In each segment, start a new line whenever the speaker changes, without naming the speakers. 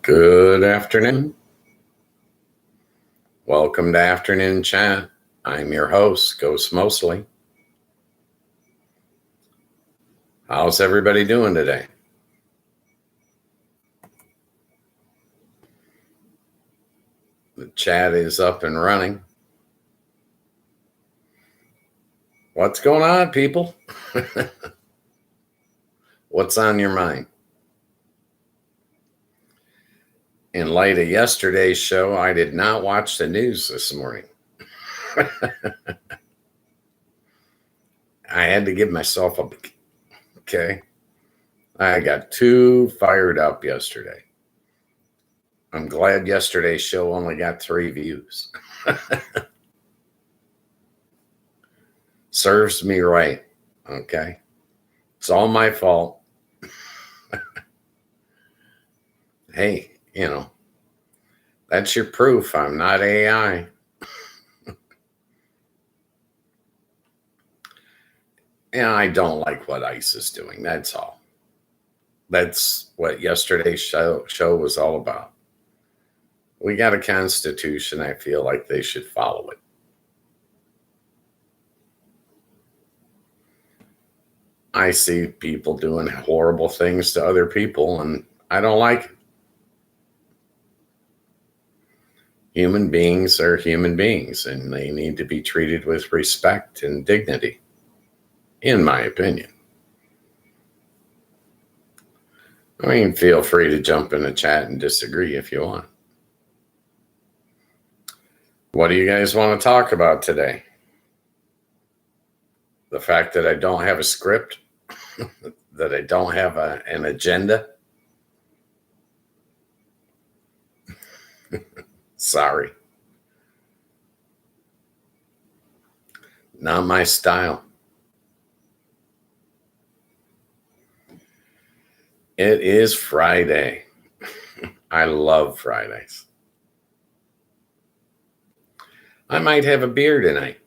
Good afternoon. Welcome to Afternoon Chat. I'm your host, Ghost Mostly. How's everybody doing today? The chat is up and running. What's going on, people? What's on your mind? In light of yesterday's show, I did not watch the news this morning. I had to give myself a break. Okay. I got too fired up yesterday. I'm glad yesterday's show only got 3 views. Serves me right. Okay. It's all my fault. Hey, that's your proof I'm not AI. And I don't like what ICE is doing. That's all. That's what yesterday's show was all about. We got a constitution. I feel like they should follow it. I see people doing horrible things to other people, and I don't like it. Human beings are human beings, and they need to be treated with respect and dignity, in my opinion. I mean, feel free to jump in the chat and disagree if you want. What do you guys want to talk about today? The fact that I don't have a script, that I don't have an agenda. Sorry. Not my style. It is Friday. I love Fridays. I might have a beer tonight.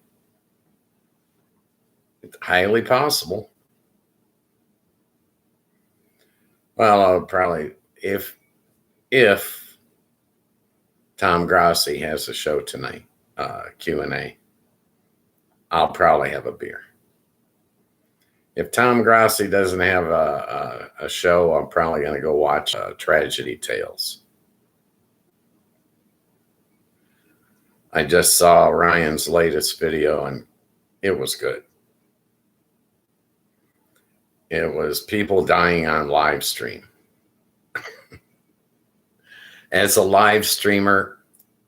It's highly possible. Well, I'll probably, if Tom Grassi has a show tonight, Q&A, I'll probably have a beer. If Tom Grassi doesn't have a show, I'm probably going to go watch Tragedy Tales. I just saw Ryan's latest video, and it was good. It was people dying on live stream. As a live streamer,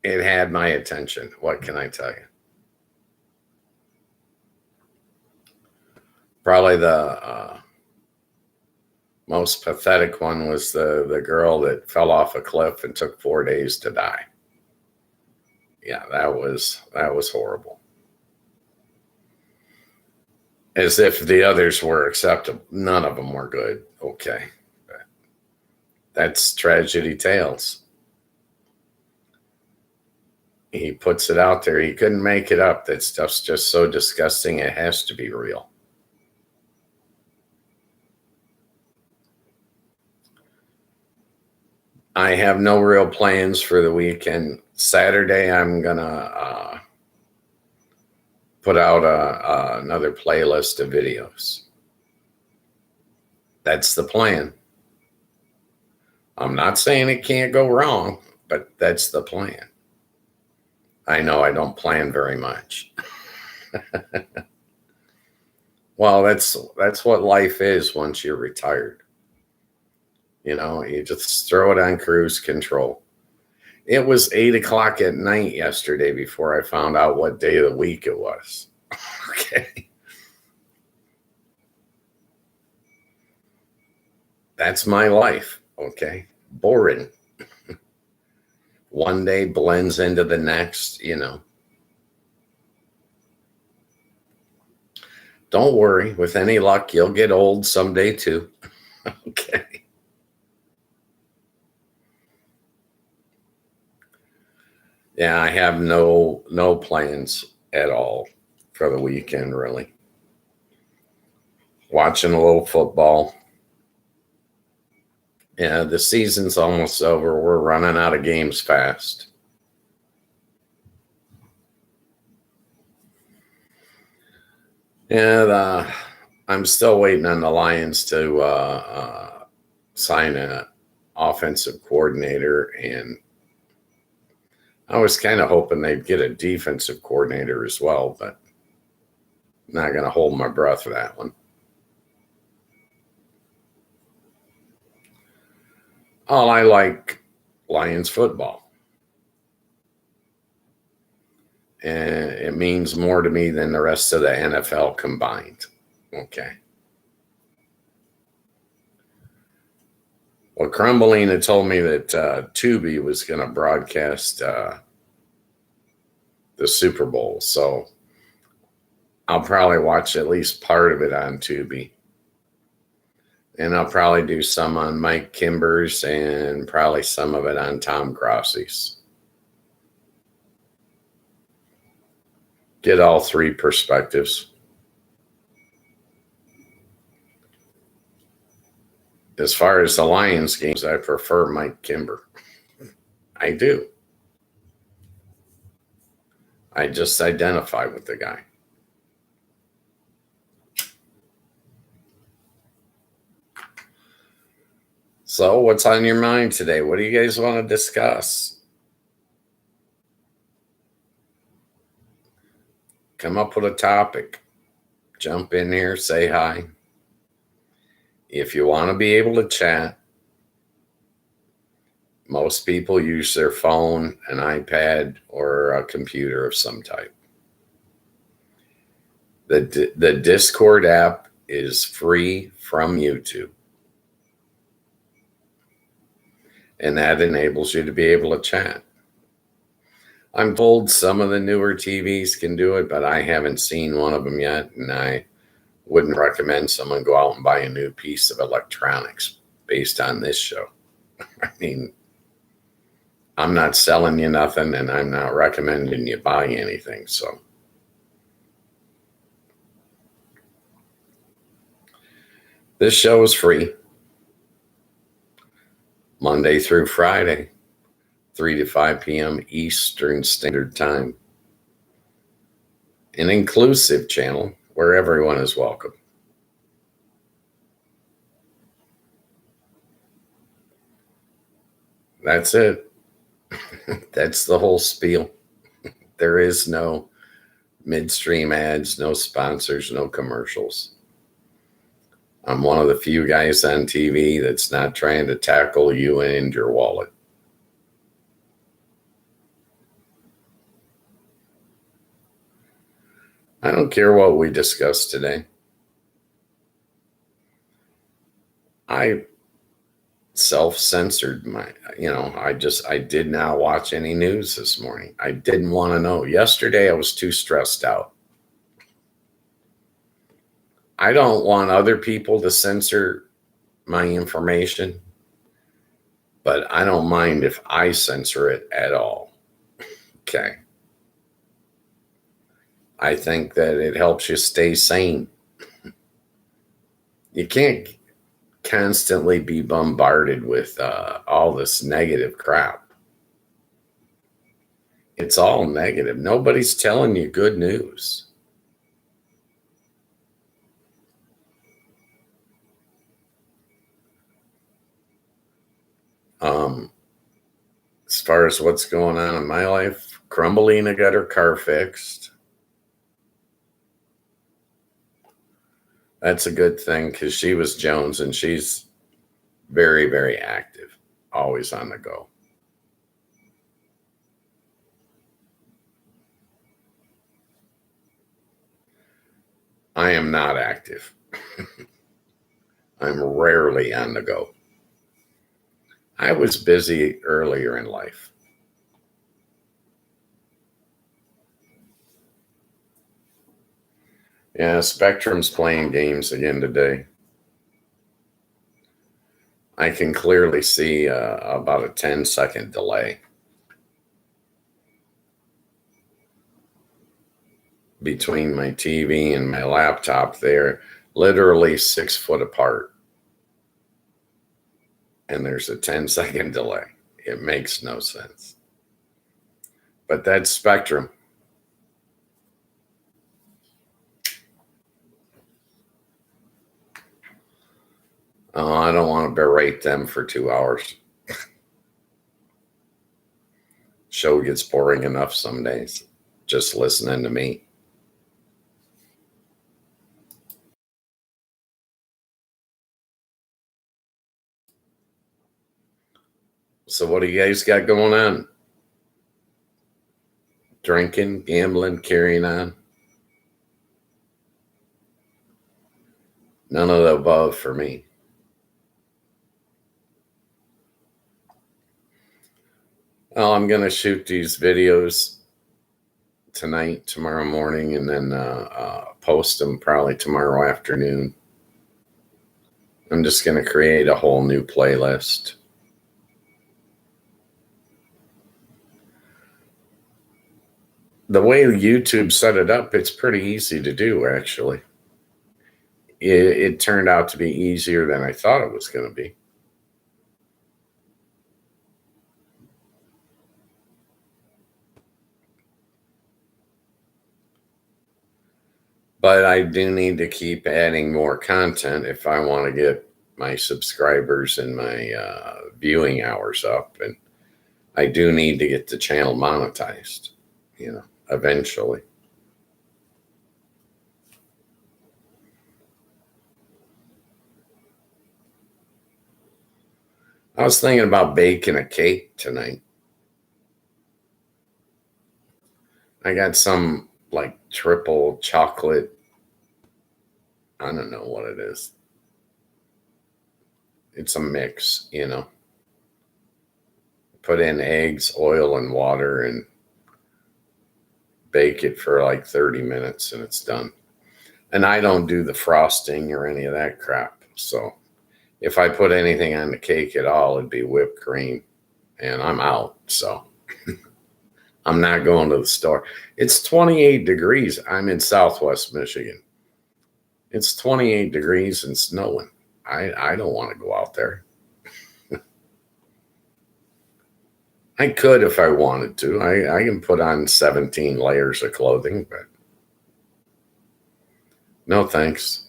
it had my attention. What can I tell you? Probably the most pathetic one was the girl that fell off a cliff and took 4 days to die. Yeah, that was horrible. As if the others were acceptable. None of them were good. Okay. That's Tragedy Tales. He puts it out there. He couldn't make it up. That stuff's just so disgusting. It has to be real. I have no real plans for the weekend. Saturday, I'm going to put out another playlist of videos. That's the plan. I'm not saying it can't go wrong, but that's the plan. I know I don't plan very much. Well, that's what life is once you're retired. You just throw it on cruise control. It was 8:00 at night yesterday before I found out what day of the week it was. Okay. That's my life. Okay. Boring. One day blends into the next, Don't worry. With any luck, you'll get old someday too. Okay. Yeah, I have no plans at all for the weekend, really. Watching a little football. Yeah, the season's almost over. We're running out of games fast. And I'm still waiting on the Lions to sign an offensive coordinator, and I was kind of hoping they'd get a defensive coordinator as well, but not going to hold my breath for that one. Oh, I like Lions football. And it means more to me than the rest of the NFL combined. Okay. Well, Crumbleina told me that Tubi was going to broadcast the Super Bowl. So I'll probably watch at least part of it on Tubi. And I'll probably do some on Mike Kimber's and probably some of it on Tom Crossey's. Get all three perspectives. As far as the Lions games, I prefer Mike Kimber. I do. I just identify with the guy. So, what's on your mind today? What do you guys want to discuss? Come up with a topic. Jump in here, say hi. If you want to be able to chat, most people use their phone, an iPad, or a computer of some type. The Discord app is free from YouTube. And that enables you to be able to chat. I'm told some of the newer TVs can do it, but I haven't seen one of them yet. And I wouldn't recommend someone go out and buy a new piece of electronics based on this show. I mean, I'm not selling you nothing, and I'm not recommending you buy anything. So this show is free Monday through Friday, 3 to 5 p.m. Eastern Standard Time. An inclusive channel where everyone is welcome. That's it. That's the whole spiel. There is no midstream ads, no sponsors, no commercials. I'm one of the few guys on TV that's not trying to tackle you and your wallet. I don't care what we discuss today. I self-censored I did not watch any news this morning. I didn't want to know. Yesterday I was too stressed out. I don't want other people to censor my information, but I don't mind if I censor it at all. Okay. I think that it helps you stay sane. You can't constantly be bombarded with all this negative crap. It's all negative. Nobody's telling you good news. As far as what's going on in my life, Crumbleina got her car fixed. That's a good thing because she was Jones and she's very, very active, always on the go. I am not active. I'm rarely on the go. I was busy earlier in life. Yeah, Spectrum's playing games again today. I can clearly see about a 10-second delay between my TV and my laptop. They're literally 6 foot apart. and there's a 10-second delay. It makes no sense. But that's Spectrum. Oh, I don't want to berate them for 2 hours. Show gets boring enough some days, just listening to me. So what do you guys got going on? Drinking, gambling, carrying on? None of the above for me. Well, I'm going to shoot these videos tonight, tomorrow morning, and then post them probably tomorrow afternoon. I'm just going to create a whole new playlist. The way YouTube set it up, it's pretty easy to do, actually. It turned out to be easier than I thought it was going to be. But I do need to keep adding more content if I want to get my subscribers and my viewing hours up. And I do need to get the channel monetized, eventually. I was thinking about baking a cake tonight. I got some like triple chocolate. I don't know what it is. It's a mix, Put in eggs, oil, and water and bake it for like 30 minutes and it's done. And I don't do the frosting or any of that crap. So if I put anything on the cake at all, it'd be whipped cream. And I'm out. So I'm not going to the store. It's 28 degrees. I'm in Southwest Michigan. It's 28 degrees and snowing. I don't want to go out there. I could if I wanted to. I can put on 17 layers of clothing, but no thanks.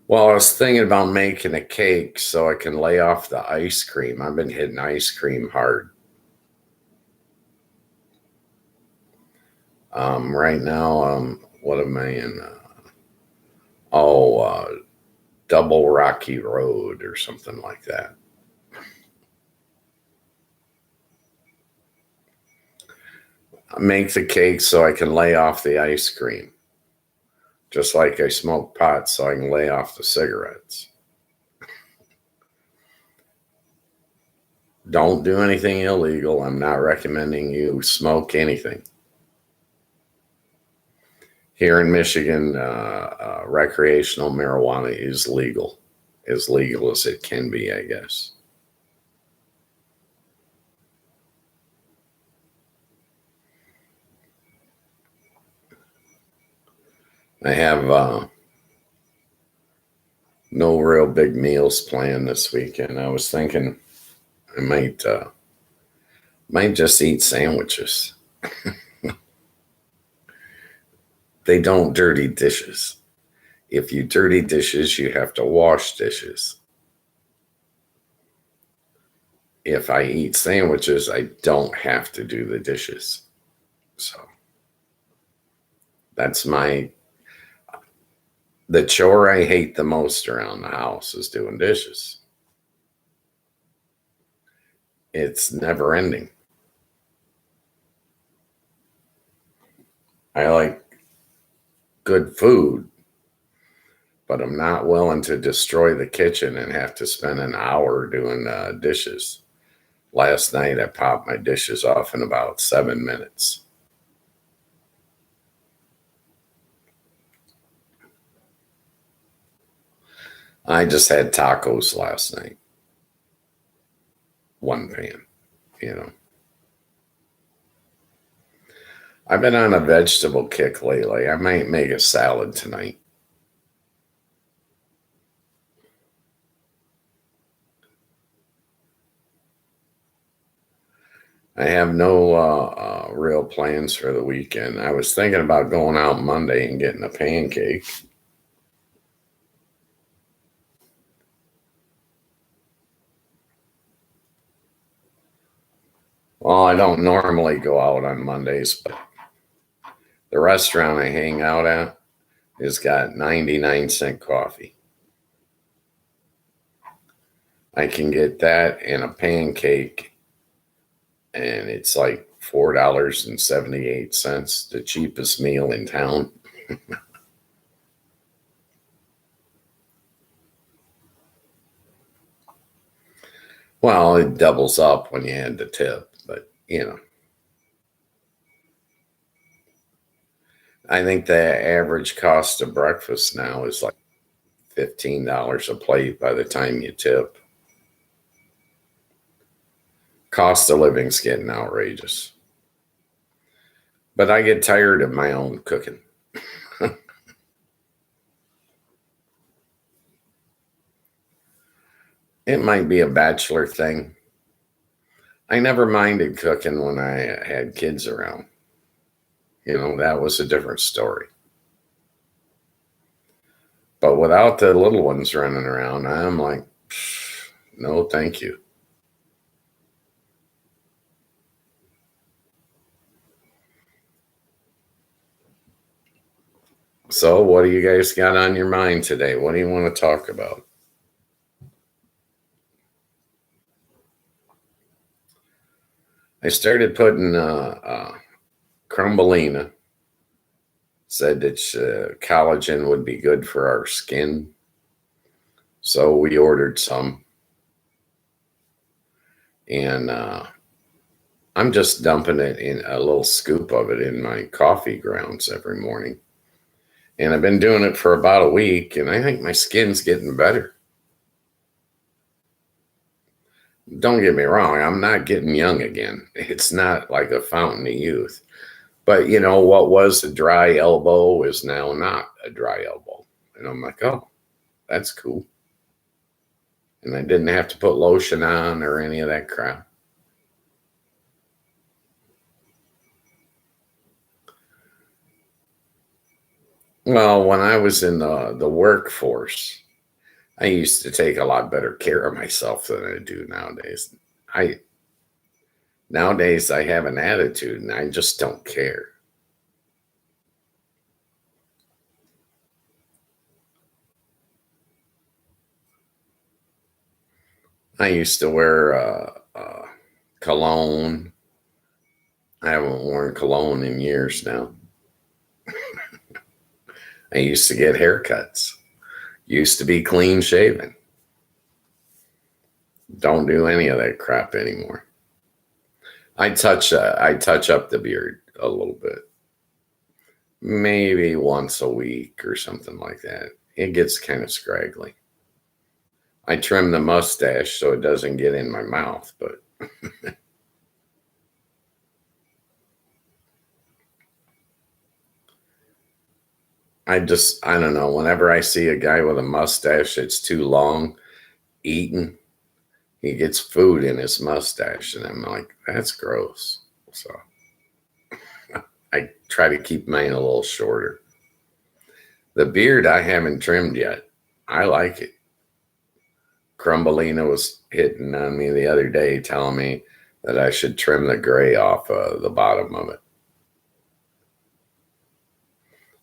Well, I was thinking about making a cake so I can lay off the ice cream. I've been hitting ice cream hard. Right now, what am I in? Double Rocky Road or something like that. I make the cake so I can lay off the ice cream. Just like I smoke pot so I can lay off the cigarettes. Don't do anything illegal. I'm not recommending you smoke anything. Here in Michigan, recreational marijuana is legal. As legal as it can be, I guess. I have no real big meals planned this weekend. I was thinking I might just eat sandwiches. They don't dirty dishes. If you dirty dishes, you have to wash dishes. If I eat sandwiches, I don't have to do the dishes. So that's the chore I hate the most around the house is doing dishes. It's never ending. I like good food, but I'm not willing to destroy the kitchen and have to spend an hour doing dishes. Last night, I popped my dishes off in about 7 minutes. I just had tacos last night. One pan, I've been on a vegetable kick lately. I might make a salad tonight. I have no real plans for the weekend. I was thinking about going out Monday and getting a pancake. Well, I don't normally go out on Mondays, but the restaurant I hang out at has got 99-cent coffee. I can get that and a pancake, and it's like $4.78, the cheapest meal in town. Well, it doubles up when you add the tip, but I think the average cost of breakfast now is like $15 a plate by the time you tip. Cost of living's getting outrageous. But I get tired of my own cooking. It might be a bachelor thing. I never minded cooking when I had kids around. That was a different story. But without the little ones running around, I'm like, no, thank you. So, what do you guys got on your mind today? What do you want to talk about? I started putting Crumbelina. Said that collagen would be good for our skin. So we ordered some. And I'm just dumping it in a little scoop of it in my coffee grounds every morning. And I've been doing it for about a week, and I think my skin's getting better. Don't get me wrong, I'm not getting young again. It's not like a fountain of youth. But what was a dry elbow is now not a dry elbow. And I'm like, oh, that's cool. And I didn't have to put lotion on or any of that crap. Well, when I was in the workforce, I used to take a lot better care of myself than I do nowadays. I Nowadays I have an attitude and I just don't care. I used to wear cologne. I haven't worn cologne in years now. I used to get haircuts. Used to be clean shaven. Don't do any of that crap anymore. I touch up the beard a little bit. Maybe once a week or something like that. It gets kind of scraggly. I trim the mustache so it doesn't get in my mouth, but I don't know. Whenever I see a guy with a mustache that's too long eating, he gets food in his mustache. And I'm like, that's gross. So I try to keep mine a little shorter. The beard I haven't trimmed yet. I like it. Crumbelina was hitting on me the other day, telling me that I should trim the gray off the bottom of it.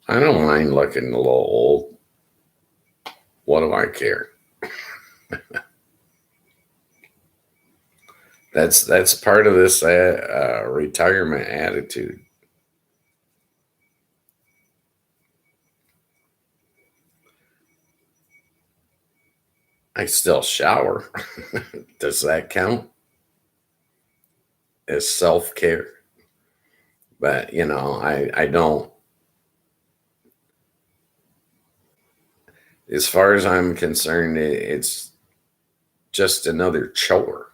I don't mind looking a little old. What do I care? That's part of this retirement attitude. I still shower. Does that count as self-care? But I don't. As far as I'm concerned, it's just another chore.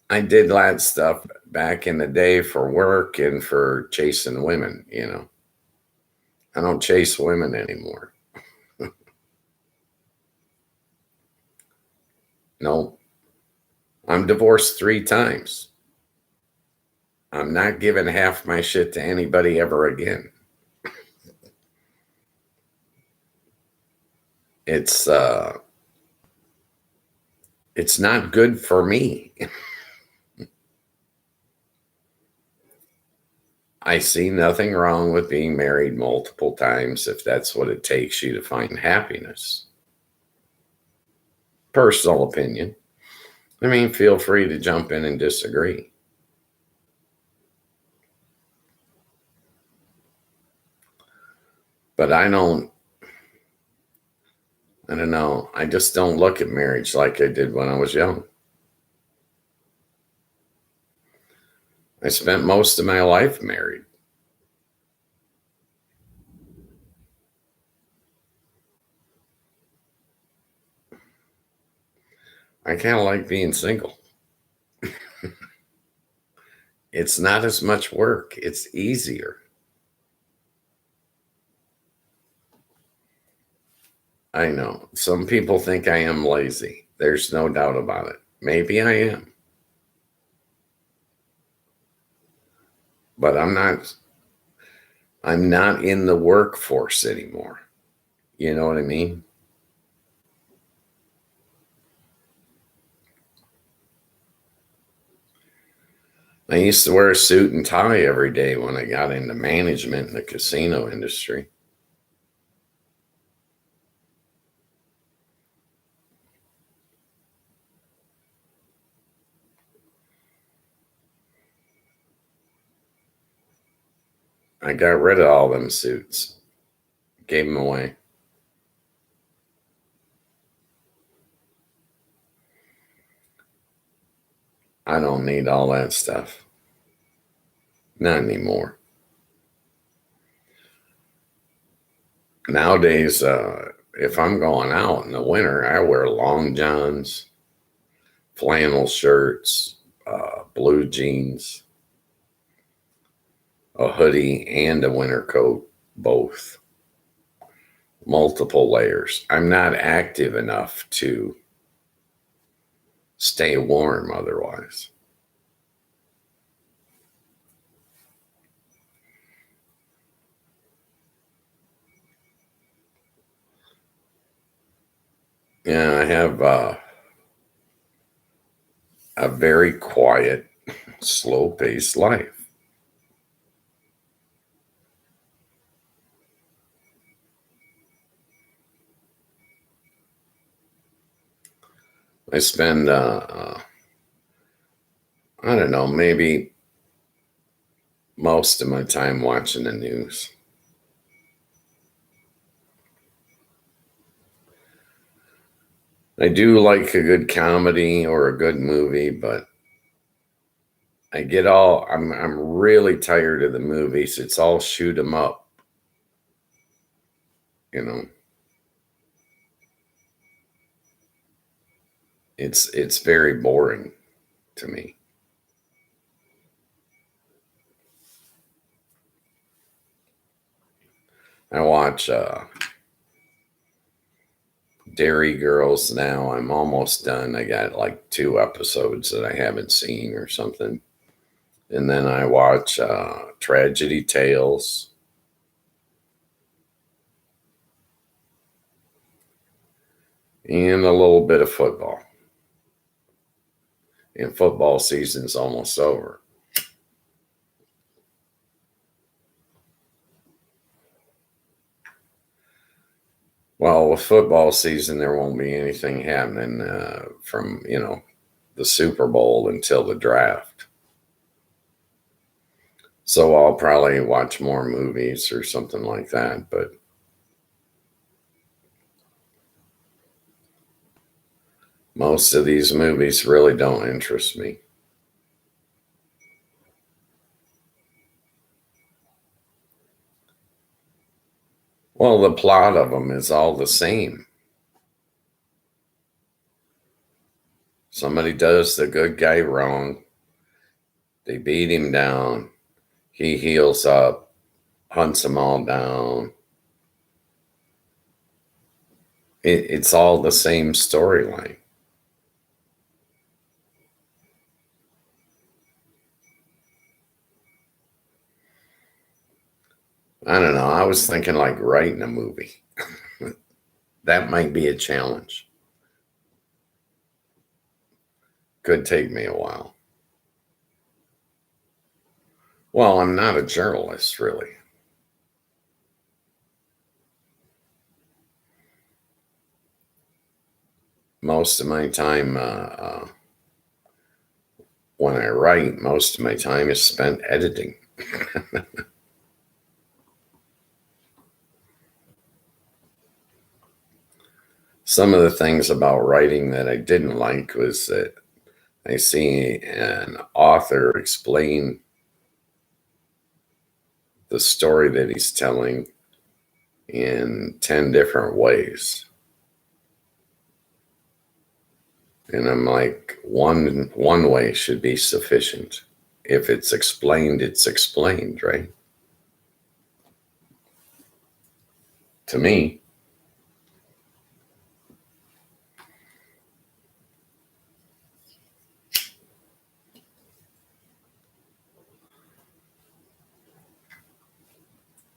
I did that stuff back in the day for work and for chasing women. I don't chase women anymore. No, I'm divorced 3 times. I'm not giving half my shit to anybody ever again. It's it's not good for me. I see nothing wrong with being married multiple times if that's what it takes you to find happiness. Personal opinion. I mean, feel free to jump in and disagree. But I don't know. I just don't look at marriage like I did when I was young. I spent most of my life married. I kind of like being single. It's not as much work, it's easier. I know. Some people think I am lazy. There's no doubt about it. Maybe I am. But I'm not in the workforce anymore. You know what I mean? I used to wear a suit and tie every day when I got into management in the casino industry. I got rid of all them suits, gave them away. I don't need all that stuff. Not anymore. Nowadays, if I'm going out in the winter, I wear long johns, flannel shirts, blue jeans, a hoodie, and a winter coat, both. Multiple layers. I'm not active enough to stay warm otherwise. Yeah, I have a very quiet, slow paced life. I spend, I don't know, maybe most of my time watching the news. I do like a good comedy or a good movie, but I'm really tired of the movies. It's all shoot 'em up, you know. It's very boring to me. I watch Dairy Girls now. I'm almost done. I got like 2 episodes that I haven't seen or something. And then I watch Tragedy Tales. And a little bit of football. And football season's almost over. Well, with football season, there won't be anything happening from, the Super Bowl until the draft. So I'll probably watch more movies or something like that. But most of these movies really don't interest me. Well, the plot of them is all the same. Somebody does the good guy wrong. They beat him down. He heals up, hunts them all down. It's all the same storyline. I don't know. I was thinking like writing a movie. That might be a challenge. Could take me a while. Well, I'm not a journalist, really. Most of my time, when I write, most of my time is spent editing. Some of the things about writing that I didn't like was that I see an author explain the story that he's telling in 10 different ways. And I'm like, one way should be sufficient. If it's explained, it's explained, right? To me.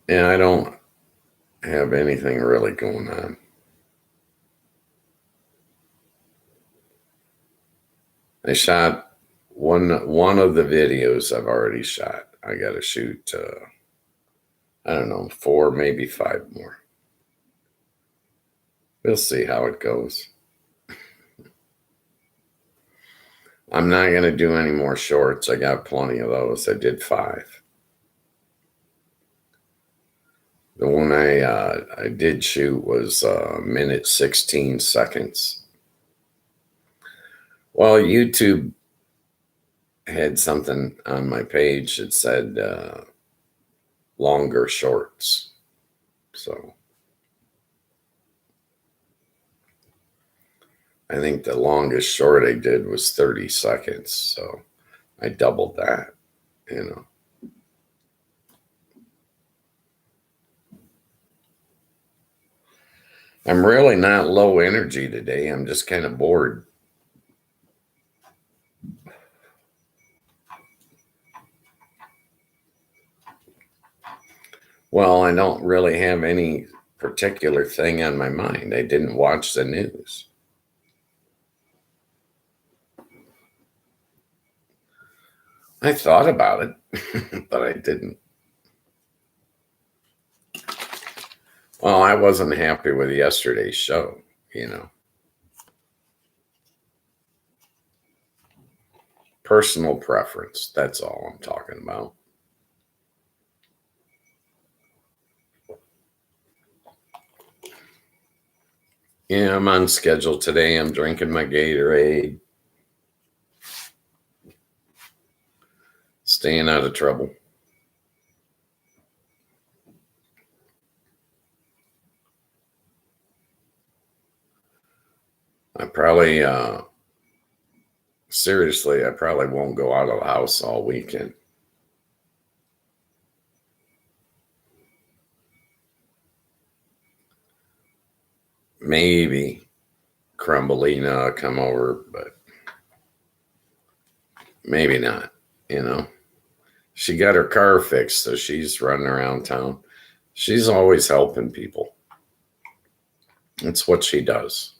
And I don't have anything really going on. I shot one of the videos I've already shot. I got to shoot, I don't know, 4, maybe 5 more. We'll see how it goes. I'm not going to do any more shorts. I got plenty of those. I did 5. The one I did shoot was 1 minute 16 seconds. Well, YouTube had something on my page that said longer shorts. So I think the longest short I did was 30 seconds. So I doubled that, you know. I'm really not low energy today. I'm just kind of bored. Well, I don't really have any particular thing on my mind. I didn't watch the news. I thought about it, but I didn't. Well, I wasn't happy with yesterday's show, you know. Personal preference. That's all I'm talking about. Yeah, I'm on schedule today. I'm drinking my Gatorade. Staying out of trouble. I probably, seriously, I probably won't go out of the house all weekend. Maybe Crumbelina come over, but maybe not, you know. She got her car fixed, so she's running around town. She's always helping people. It's what she does.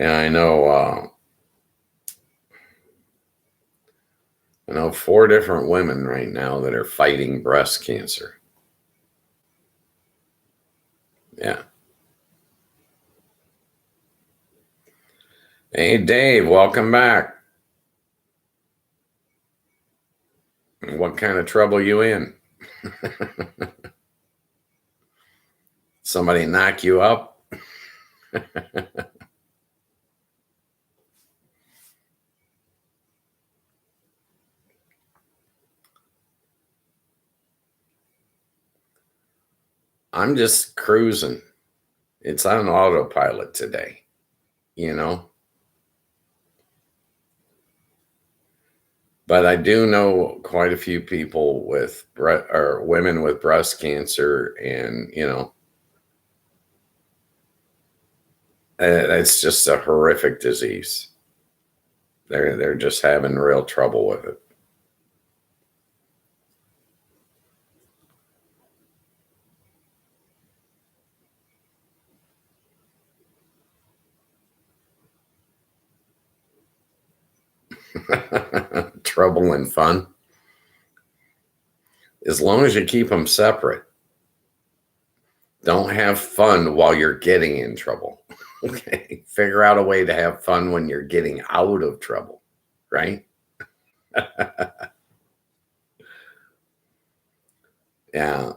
And I know 4 different women right now that are fighting breast cancer. Yeah. Hey, Dave, welcome back. What kind of trouble you in? Somebody knock you up? I'm just cruising. It's on autopilot today, you know. But I do know quite a few people with or women with breast cancer, and you know, it's just a horrific disease. They're just having real trouble with it. Trouble and fun. As long as you keep them separate, don't have fun while you're getting in trouble. Okay. Figure out a way to have fun when you're getting out of trouble, right? Yeah.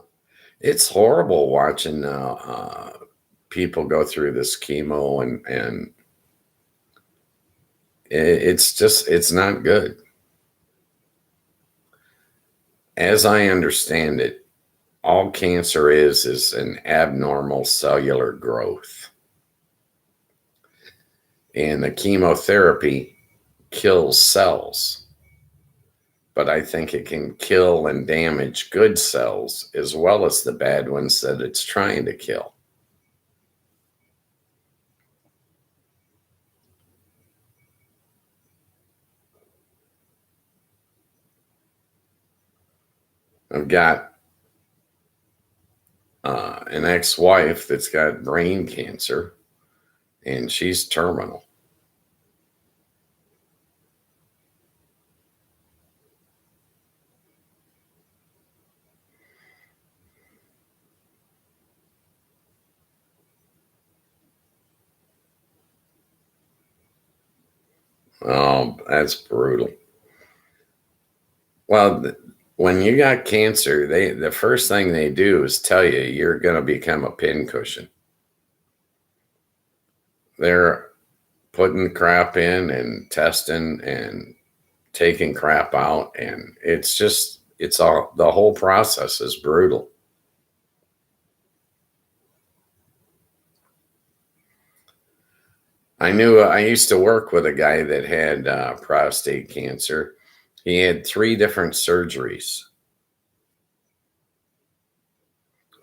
It's horrible watching people go through this chemo, and it's not good. As I understand it, all cancer is an abnormal cellular growth. And the chemotherapy kills cells, but I think it can kill and damage good cells as well as the bad ones that it's trying to kill. I've got an ex-wife that's got brain cancer, and she's terminal. Oh, that's brutal. Well, when you got cancer, the first thing they do is tell you you're going to become a pincushion. They're putting crap in and testing and taking crap out, and it's all, the whole process is brutal. I used to work with a guy that had prostate cancer. He had 3 different surgeries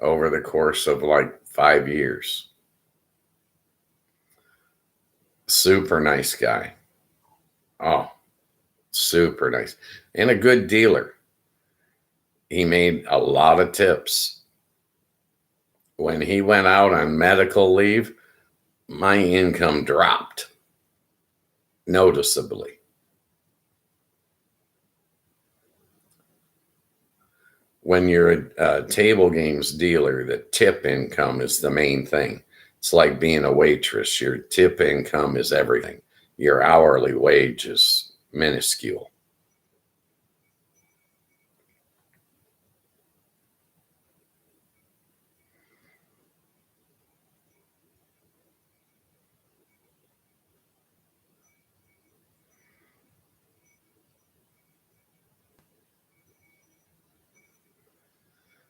over the course of like 5 years. Super nice guy. Oh, super nice. And a good dealer. He made a lot of tips. When he went out on medical leave, my income dropped noticeably. When you're a table games dealer, the tip income is the main thing. It's like being a waitress. Your tip income is everything. Your hourly wage is minuscule.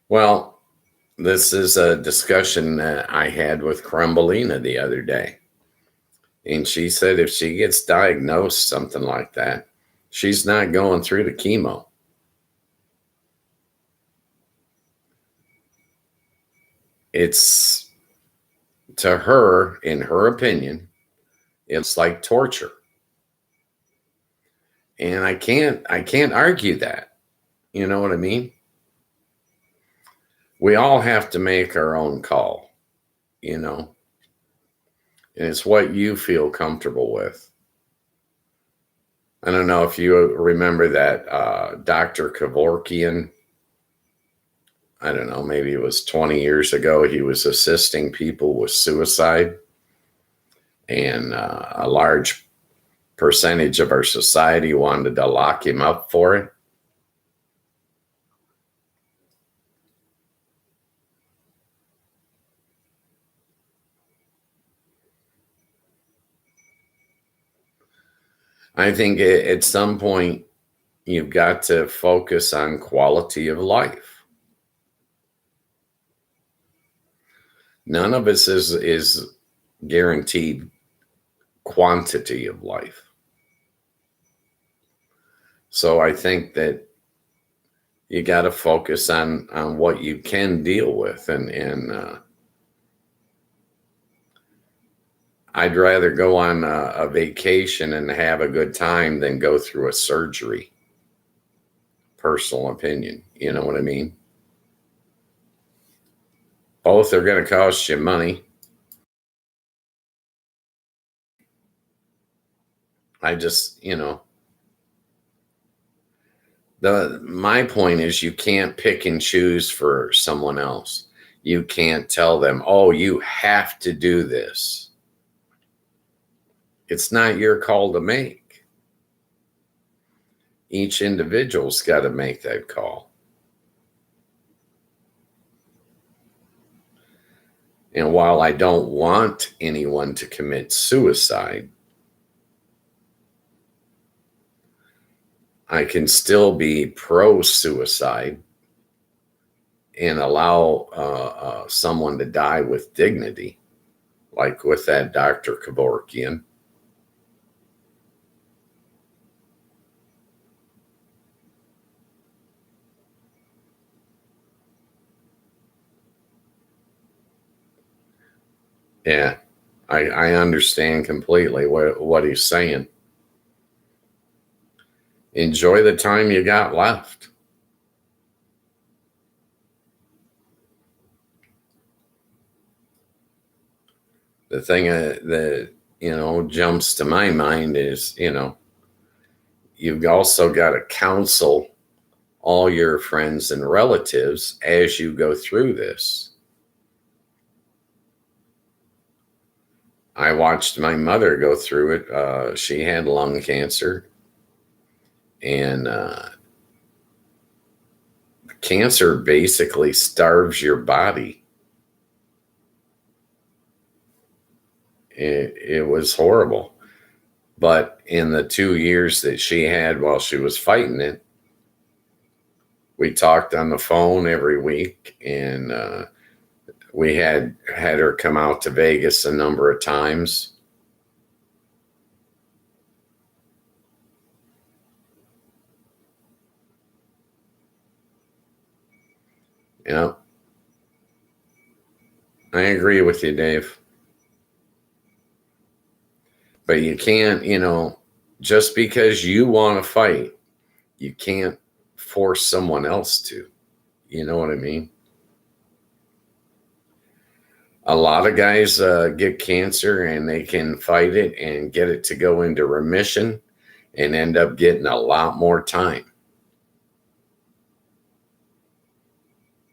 Well, this is a discussion that I had with Crumbelina the other day. And she said if she gets diagnosed something like that, she's not going through the chemo. It's, to her, in her opinion, it's like torture. And I can't argue that. You know what I mean? We all have to make our own call, you know, and it's what you feel comfortable with. I don't know if you remember that Dr. Kevorkian. I don't know, maybe it was 20 years ago. He was assisting people with suicide, and a large percentage of our society wanted to lock him up for it. I think at some point you've got to focus on quality of life. None of us is guaranteed quantity of life. So I think that you got to focus on what you can deal with, and I'd rather go on a vacation and have a good time than go through a surgery. Personal opinion, you know what I mean? Both are going to cost you money. I just, My point is you can't pick and choose for someone else. You can't tell them, oh, you have to do this. It's not your call to make. Each individual's got to make that call. And while I don't want anyone to commit suicide, I can still be pro-suicide and allow someone to die with dignity, like with that Dr. Kevorkian. Yeah, I understand completely what he's saying. Enjoy the time you got left. The thing that, jumps to my mind is, you've also got to counsel all your friends and relatives as you go through this. I watched my mother go through it. She had lung cancer, and cancer basically starves your body. It was horrible. But in the 2 years that she had while she was fighting it, we talked on the phone every week, and we had her come out to Vegas a number of times. Yeah, I agree with you, Dave. But you can't, just because you want to fight, you can't force someone else to. You know what I mean? A lot of guys get cancer and they can fight it and get it to go into remission and end up getting a lot more time.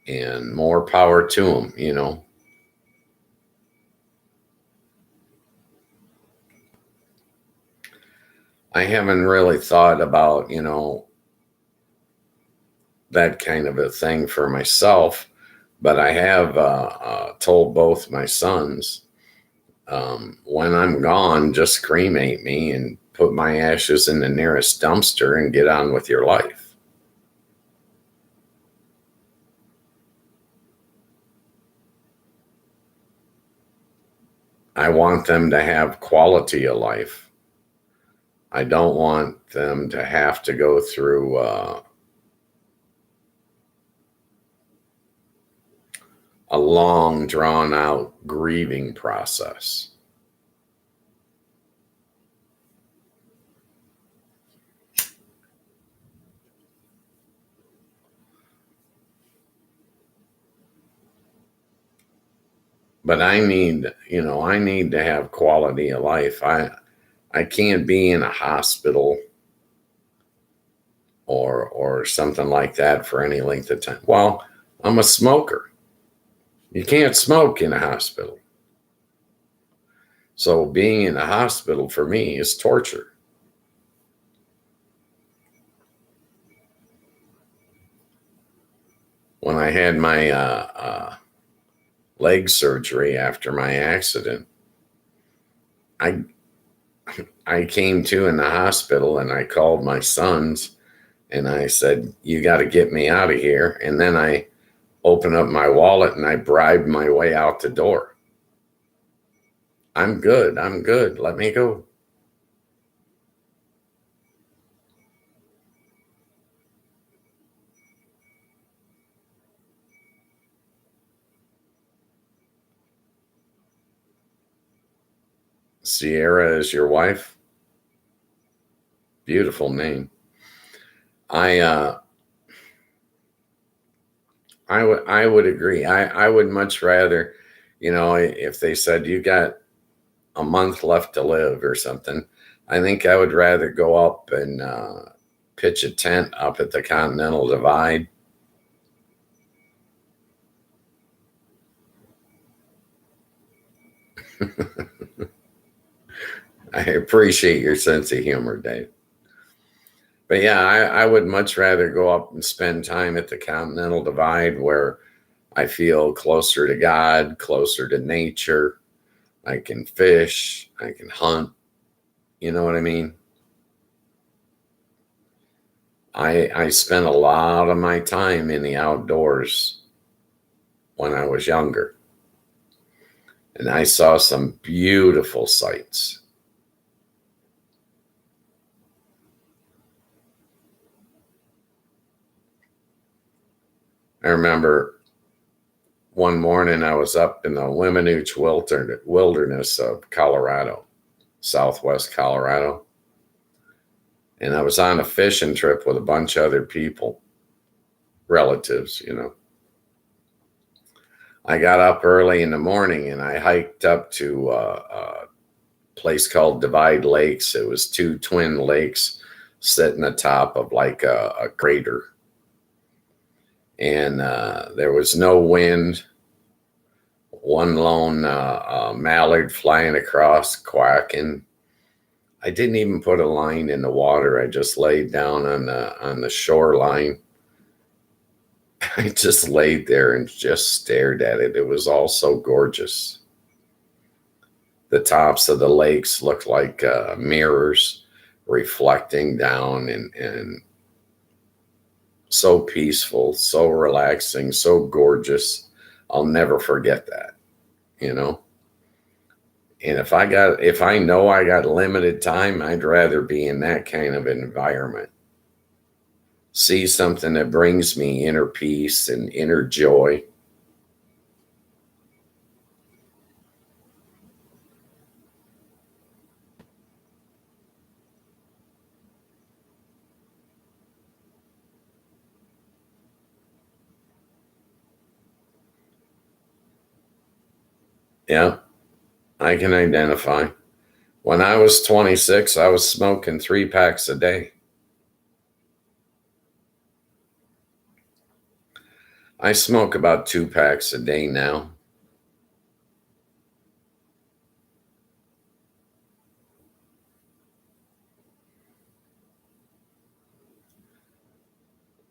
And more power to them, I haven't really thought about, that kind of a thing for myself, but I have told both my sons, when I'm gone, just cremate me and put my ashes in the nearest dumpster and get on with your life. I want them to have quality of life. I don't want them to have to go through a long, drawn out grieving process. But I need to have quality of life. I can't be in a hospital or something like that for any length of time. Well, I'm a smoker. You can't smoke in a hospital. So being in a hospital for me is torture. When I had my leg surgery after my accident, I came to in the hospital and I called my sons and I said, you got to get me out of here. And then I opened up my wallet and I bribed my way out the door. I'm good. I'm good. Let me go. Sierra is your wife? Beautiful name. I would agree. I would much rather, if they said you got a month left to live or something, I think I would rather go up and pitch a tent up at the Continental Divide. I appreciate your sense of humor, Dave. But yeah, I would much rather go up and spend time at the Continental Divide where I feel closer to God, closer to nature. I can fish, I can hunt. You know what I mean? I spent a lot of my time in the outdoors when I was younger. And I saw some beautiful sights. I remember one morning I was up in the Weminuche wilderness of Colorado, southwest Colorado. And I was on a fishing trip with a bunch of other people, relatives, you know. I got up early in the morning and I hiked up to a place called Divide Lakes. It was two twin lakes sitting atop of like a crater. And there was no wind. One lone mallard flying across, quacking. I didn't even put a line in the water. I just laid down on the shoreline. I just laid there and just stared at it. It was all so gorgeous. The tops of the lakes looked like mirrors reflecting down, and so peaceful, so relaxing, so gorgeous. I'll never forget that, you know. And if I know I got limited time, I'd rather be in that kind of environment. See something that brings me inner peace and inner joy. Yeah, I can identify. When I was 26, I was smoking 3 packs a day. I smoke about 2 packs a day now.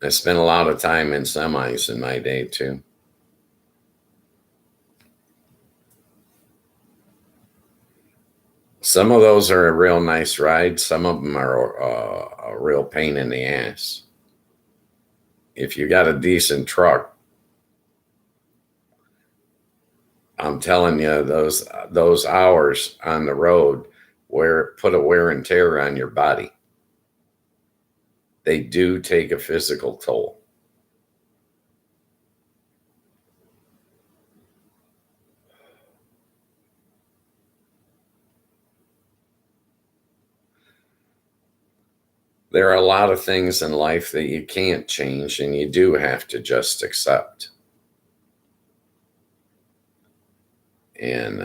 I spent a lot of time in semis in my day too. Some of those are a real nice ride. Some of them are a real pain in the ass. If you got a decent truck, I'm telling you, those hours on the road put a wear and tear on your body. They do take a physical toll. There are a lot of things in life that you can't change, and you do have to just accept. And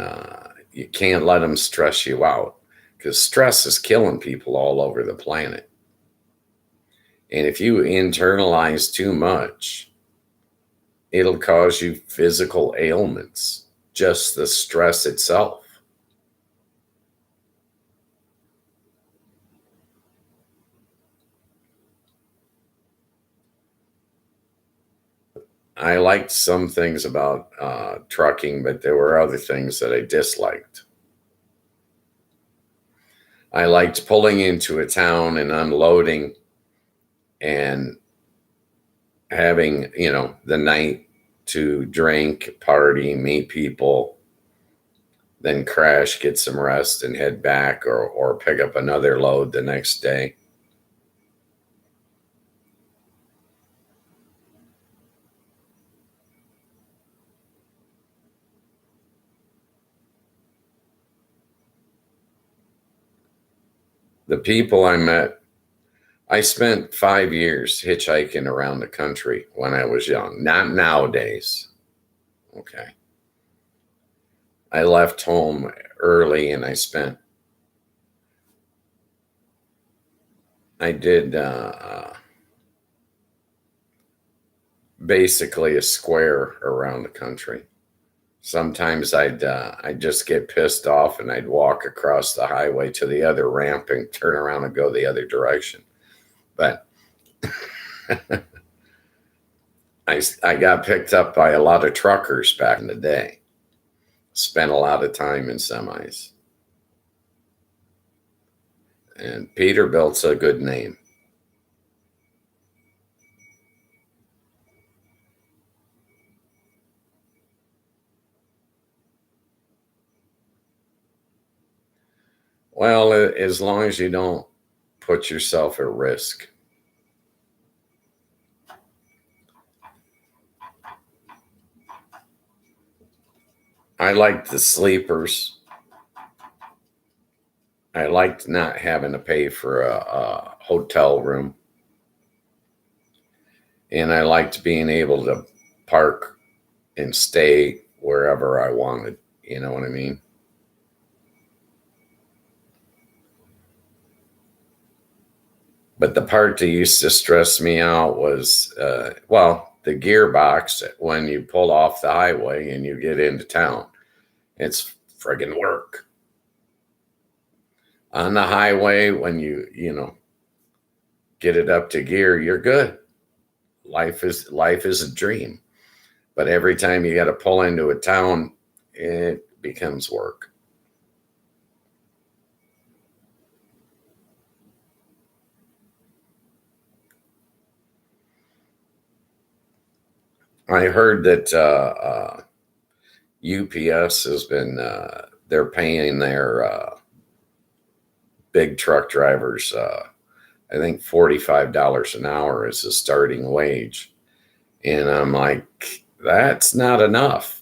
you can't let them stress you out, because stress is killing people all over the planet. And if you internalize too much, it'll cause you physical ailments, just the stress itself. I liked some things about trucking, but there were other things that I disliked. I liked pulling into a town and unloading and having, the night to drink, party, meet people, then crash, get some rest, and head back or pick up another load the next day. The people I met, I spent 5 years hitchhiking around the country when I was young, not nowadays. Okay. I left home early and I did basically a square around the country. Sometimes I'd just get pissed off and I'd walk across the highway to the other ramp and turn around and go the other direction. But I got picked up by a lot of truckers back in the day. Spent a lot of time in semis. And Peterbilt's a good name. Well, as long as you don't put yourself at risk. I liked the sleepers. I liked not having to pay for a hotel room. And I liked being able to park and stay wherever I wanted. You know what I mean? But the part that used to stress me out was, the gearbox when you pull off the highway and you get into town. It's friggin' work. On the highway, when you get it up to gear, you're good. Life is a dream. But every time you got to pull into a town, it becomes work. I heard that UPS has been they're paying their big truck drivers I think $45 an hour is the starting wage. And I'm like, that's not enough.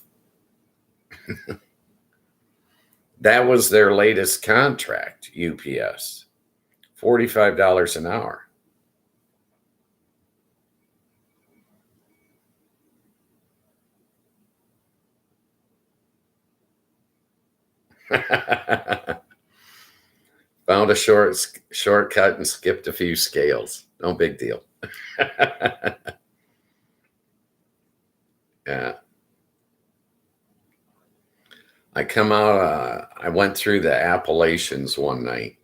That was their latest contract, UPS. $45 an hour. Found a shortcut and skipped a few scales. No big deal. Yeah. I went through the Appalachians one night.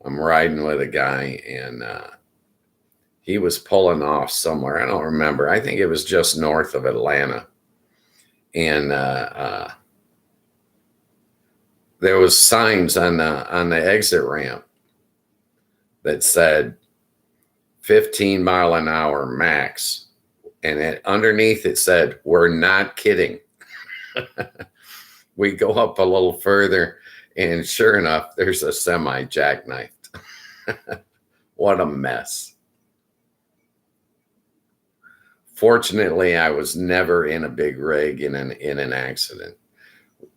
I'm riding with a guy and he was pulling off somewhere. I don't remember. I think it was just north of Atlanta. And there was signs on the exit ramp that said 15 mile an hour max. And underneath it said, "We're not kidding." We go up a little further, and sure enough, there's a semi jackknifed. What a mess. Fortunately, I was never in a big rig in an accident.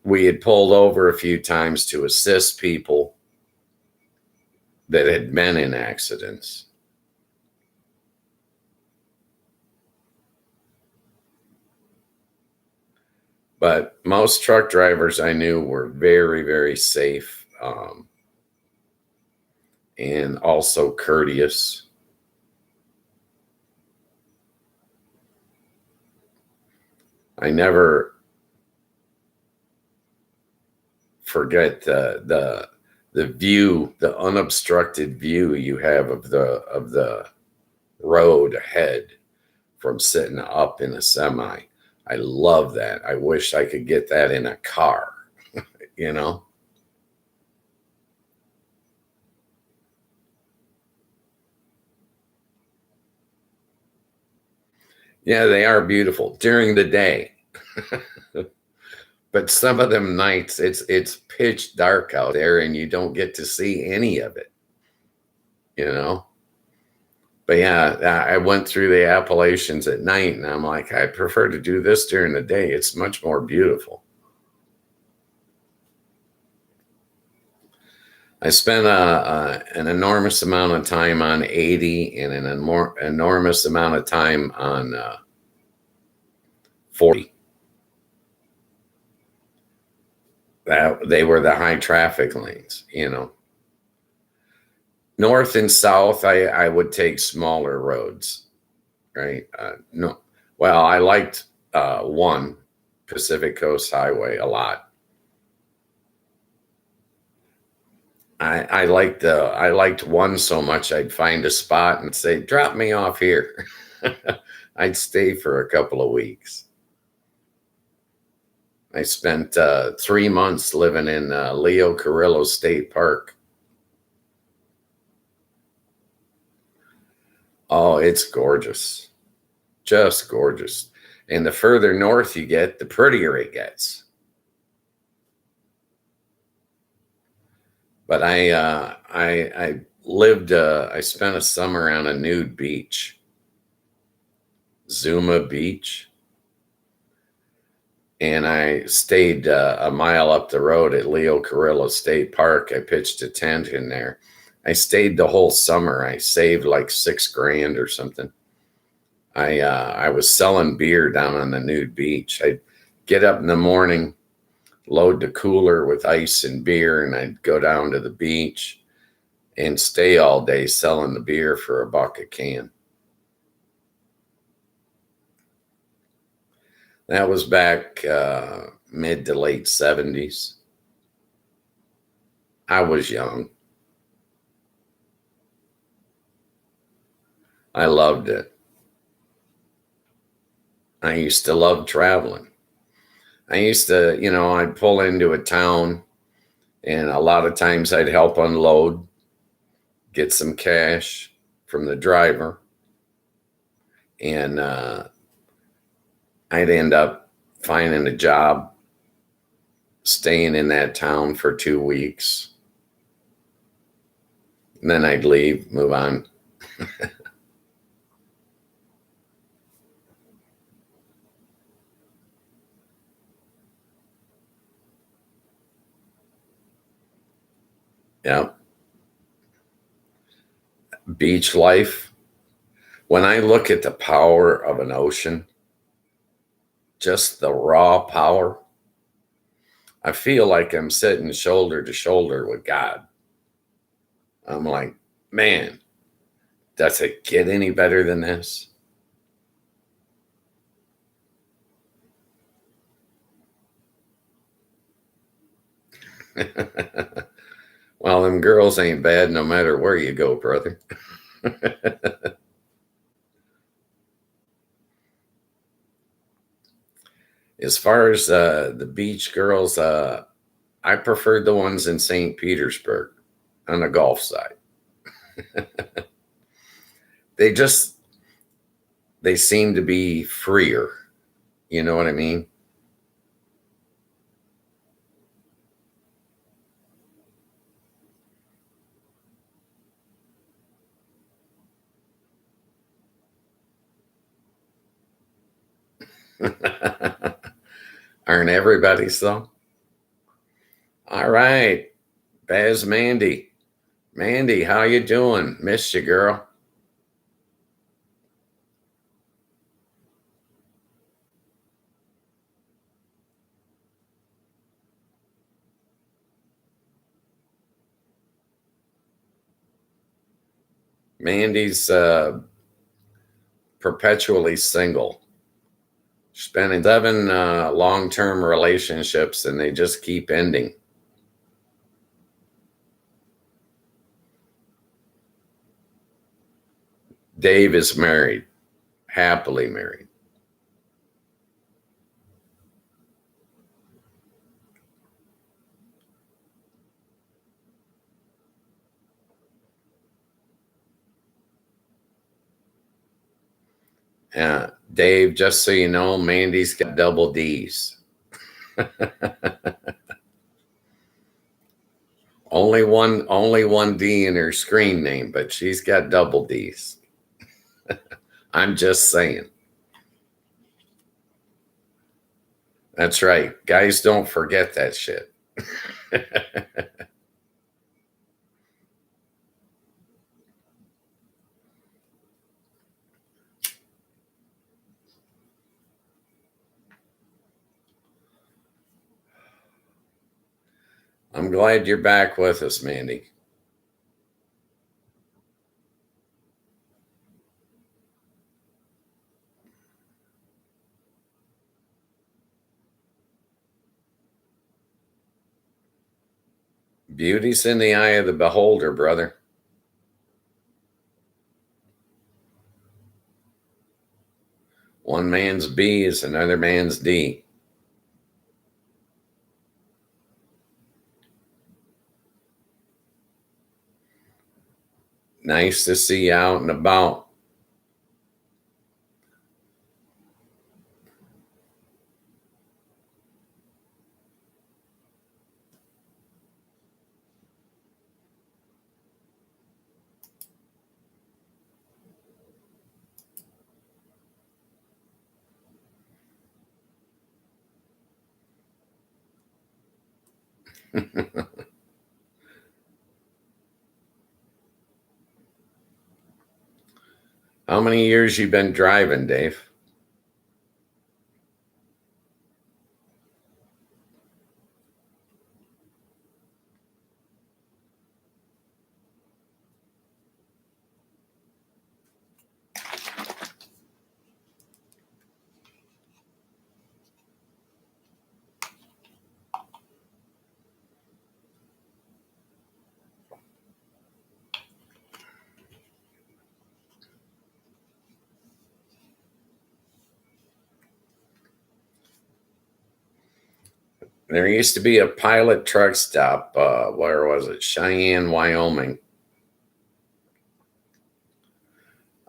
We had pulled over a few times to assist people that had been in accidents. But most truck drivers I knew were very, very safe and also courteous. I never forget the view, the unobstructed view you have of the road ahead from sitting up in a semi. I love that. I wish I could get that in a car, you know? Yeah, they are beautiful during the day. But some of them nights it's pitch dark out there and you don't get to see any of it, you know? But yeah, I went through the Appalachians at night and I'm like, I prefer to do this during the day. It's much more beautiful. I spent an enormous amount of time on 80 and an enormous amount of time on 40. That they were the high traffic lanes, you know. North and south, I would take smaller roads, right? No, well, I liked one Pacific Coast Highway a lot. I liked one so much I'd find a spot and say, "Drop me off here." I'd stay for a couple of weeks. I spent 3 months living in Leo Carrillo State Park. Oh, it's gorgeous, just gorgeous. And the further north you get, the prettier it gets. But I lived I spent a summer on a nude beach, Zuma Beach, and I stayed a mile up the road at Leo Carrillo State Park. I pitched a tent in there. I stayed the whole summer. I saved like $6,000 or something. I was selling beer down on the nude beach. I'd get up in the morning, load the cooler with ice and beer, and I'd go down to the beach and stay all day selling the beer for $1 a can. That was back mid to late 70s. I was young. I loved it. I used to love traveling. I used to, I'd pull into a town and a lot of times I'd help unload, get some cash from the driver, and I'd end up finding a job, staying in that town for 2 weeks. And then I'd leave, move on. Yeah. Beach life. When I look at the power of an ocean, just the raw power, I feel like I'm sitting shoulder to shoulder with God. I'm like, man, does it get any better than this? Well, them girls ain't bad no matter where you go, brother. As far as the beach girls, I preferred the ones in St. Petersburg on the Gulf side. They just they seem to be freer. You know what I mean? Aren't everybody so? All right, Baz Mandy. Mandy, how you doing? Missed you, girl. Mandy's perpetually single. She's been in 7 long-term relationships, and they just keep ending. Dave is married, happily married. Dave, just so you know, Mandy's got double D's. Only one D in her screen name, but she's got double D's. I'm just saying. That's right. Guys don't forget that shit. I'm glad you're back with us, Mandy. Beauty's in the eye of the beholder, brother. One man's B is another man's D. Nice to see you out and about. How many years you been driving, Dave? There used to be a Pilot truck stop. Where was it? Cheyenne, Wyoming.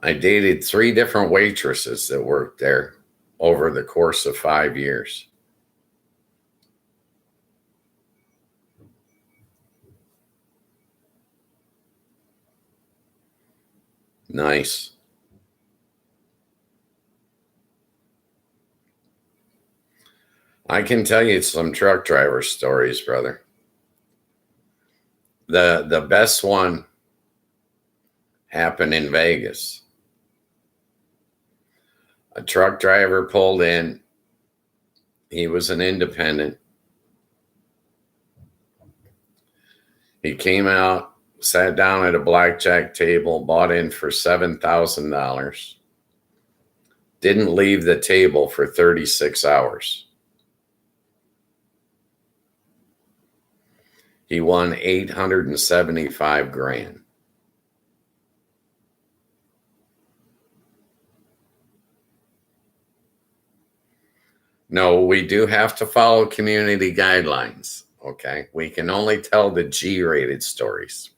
I dated 3 different waitresses that worked there over the course of 5 years. Nice. I can tell you some truck driver stories, brother. The best one happened in Vegas. A truck driver pulled in. He was an independent. He came out, sat down at a blackjack table, bought in for $7,000. Didn't leave the table for 36 hours. He won 875 grand. No, we do have to follow community guidelines. Okay. We can only tell the G rated stories.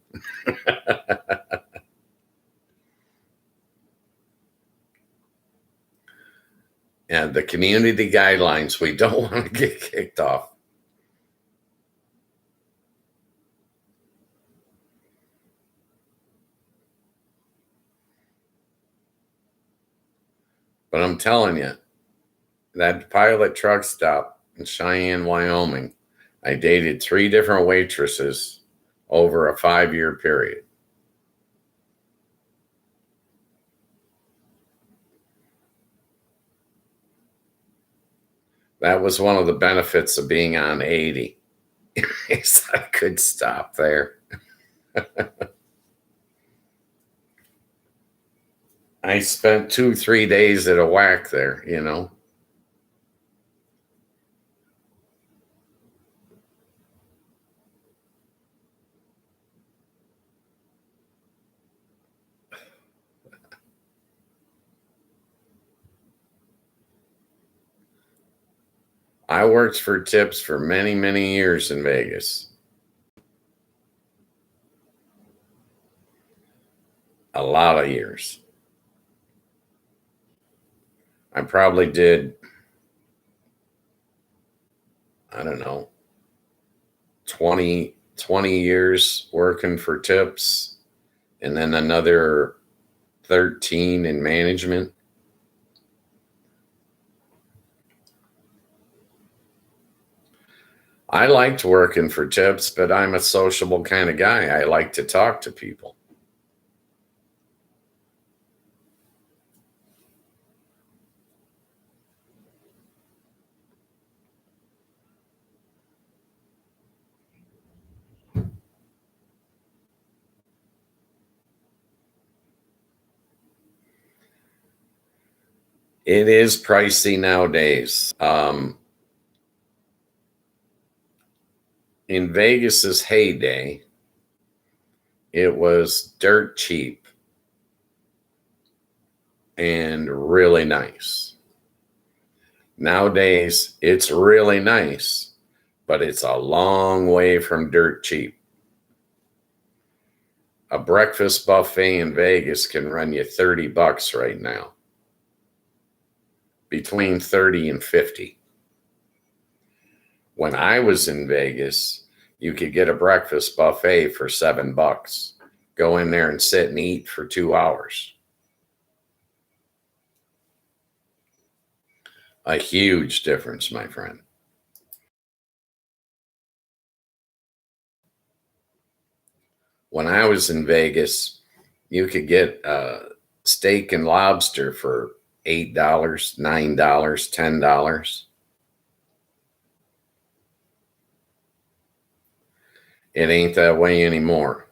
And the community guidelines, we don't want to get kicked off. But I'm telling you, that Pilot truck stop in Cheyenne, Wyoming, I dated 3 different waitresses over a 5-year period. That was one of the benefits of being on 80. I could stop there. I spent 2-3 days at a whack there, you know. I worked for tips for many, many years in Vegas. A lot of years. I probably did, I don't know, 20 years working for tips, and then another 13 in management. I liked working for tips, but I'm a sociable kind of guy. I like to talk to people. It is pricey nowadays. In Vegas's heyday, it was dirt cheap and really nice. Nowadays, it's really nice, but it's a long way from dirt cheap. A breakfast buffet in Vegas can run you $30 right now, between 30 and 50. When I was in Vegas, you could get a breakfast buffet for $7. Go in there and sit and eat for 2 hours. A huge difference, my friend. When I was in Vegas, you could get steak and lobster for $8, $9, $10. It ain't that way anymore.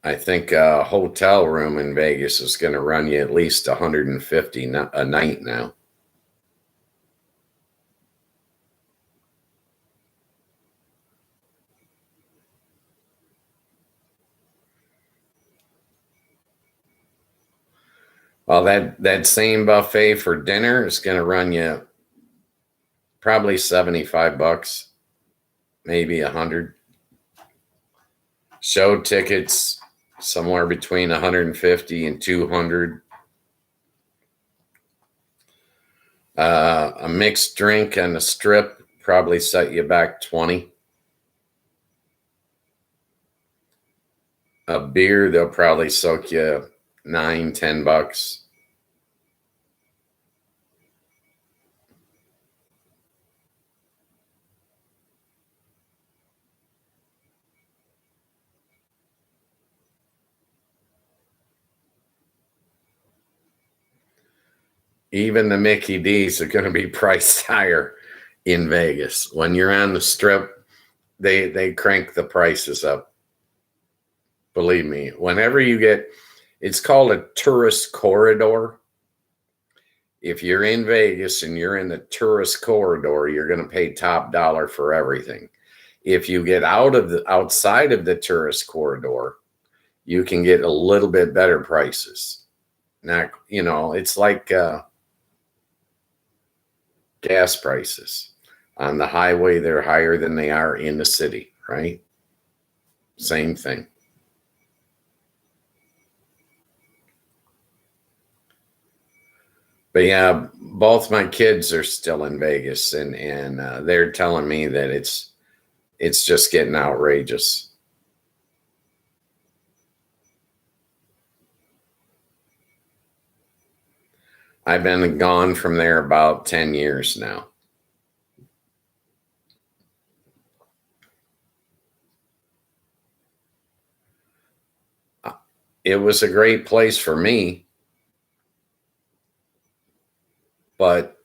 I think a hotel room in Vegas is going to run you at least $150 a night now. Well, that same buffet for dinner is going to run you probably $75, maybe 100. Show tickets somewhere between 150 and 200. A mixed drink and a strip probably set you back 20. A beer, they'll probably soak you $9, $10. Even the Mickey D's are going to be priced higher in Vegas. When you're on the strip, they crank the prices up. Believe me, whenever you get, it's called a tourist corridor. If you're in Vegas and you're in the tourist corridor, you're going to pay top dollar for everything. If you get outside of the tourist corridor, you can get a little bit better prices. Now, it's like gas prices. On the highway, they're higher than they are in the city, right? Same thing. But yeah, both my kids are still in Vegas, and they're telling me that it's just getting outrageous. I've been gone from there about 10 years now. It was a great place for me, but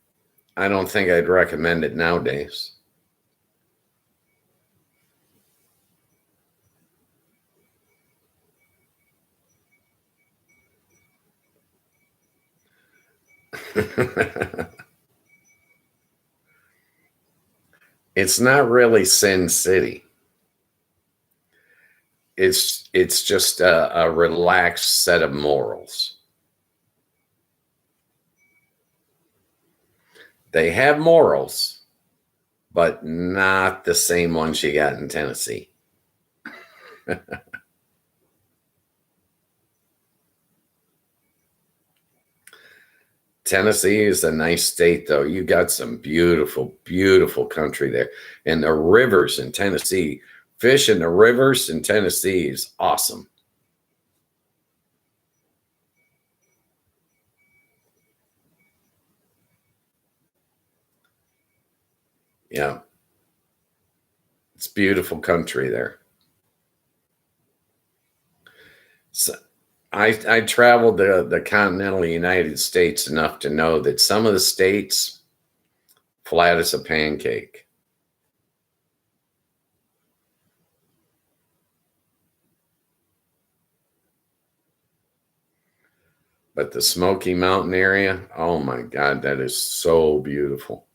I don't think I'd recommend it nowadays. It's not really Sin City. It's just a relaxed set of morals. They have morals, but not the same ones you got in Tennessee. Tennessee is a nice state, though. You got some beautiful, beautiful country there. And the rivers in Tennessee, fish in the rivers in Tennessee is awesome. Yeah. It's beautiful country there. So I traveled the continental United States enough to know that some of the states flat as a pancake. But the Smoky Mountain area, oh my God, that is so beautiful.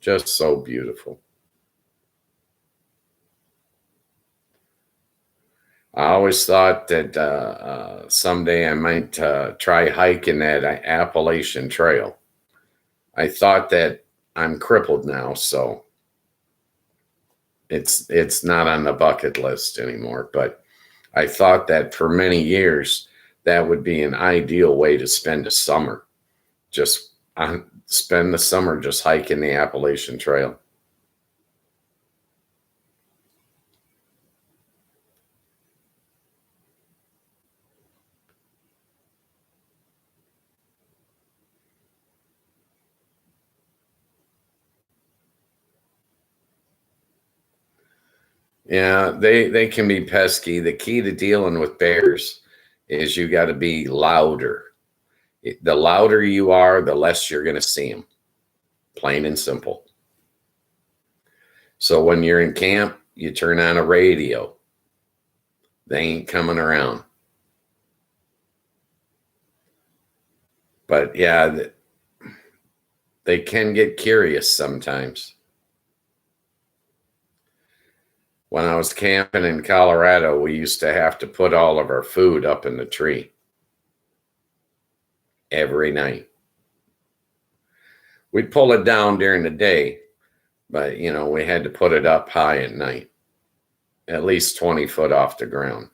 Just so beautiful. I always thought that someday I might try hiking that Appalachian Trail. I thought that I'm crippled now, so it's not on the bucket list anymore. But I thought that for many years that would be an ideal way to spend a summer. Just spend the summer just hiking the Appalachian Trail. Yeah, they can be pesky. The key to dealing with bears is you got to be louder. The louder you are, the less you're going to see them. Plain and simple. So when you're in camp, you turn on a radio. They ain't coming around. But yeah, they can get curious sometimes. When I was camping in Colorado, we used to have to put all of our food up in the tree every night. We'd pull it down during the day, but we had to put it up high at night, at least 20 foot off the ground.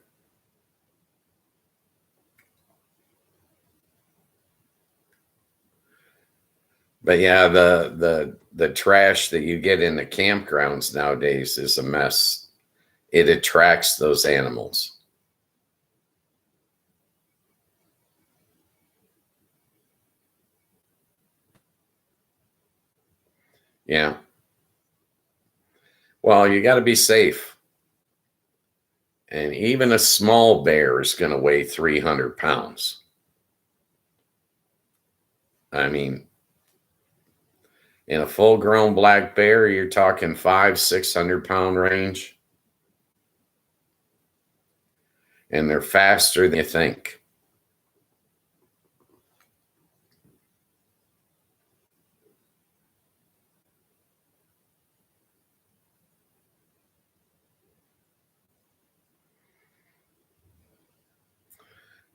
But yeah, the trash that you get in the campgrounds nowadays is a mess. It attracts those animals. Yeah. Well, you got to be safe. And even a small bear is going to weigh 300 pounds. I mean, in a full grown black bear, you're talking 500-600 pound range. And they're faster than you think.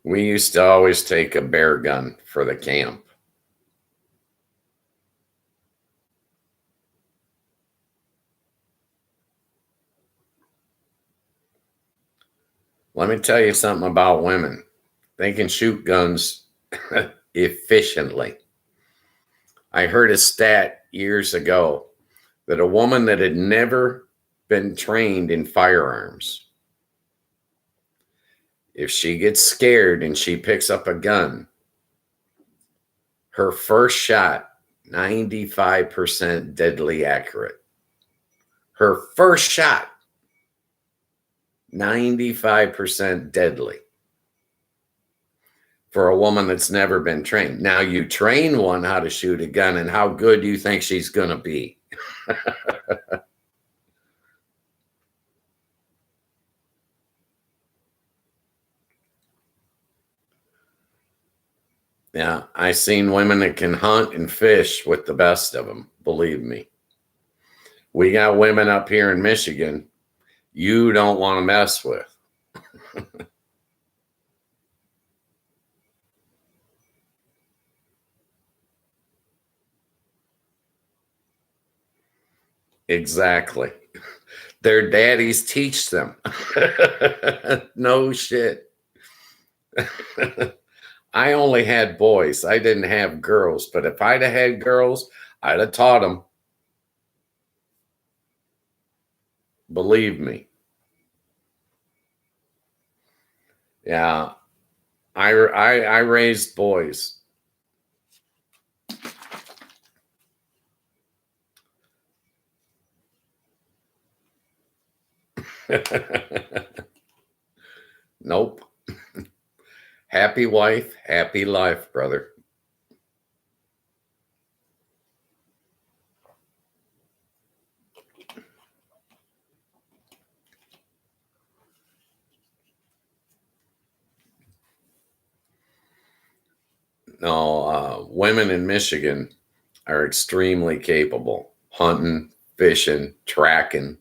We used to always take a bear gun for the camp. Let me tell you something about women. They can shoot guns efficiently. I heard a stat years ago that a woman that had never been trained in firearms, if she gets scared and she picks up a gun, her first shot, 95% deadly accurate. Her first shot, 95% deadly for a woman that's never been trained. Now you train one how to shoot a gun, and how good do you think she's going to be? Yeah, I seen women that can hunt and fish with the best of them. Believe me. We got women up here in Michigan you don't want to mess with. Exactly. Their daddies teach them. No shit. I only had boys. I didn't have girls. But if I'd have had girls, I'd have taught them. Believe me. Yeah. I raised boys. Nope. Happy wife, happy life, brother. No, women in Michigan are extremely capable hunting, fishing, tracking.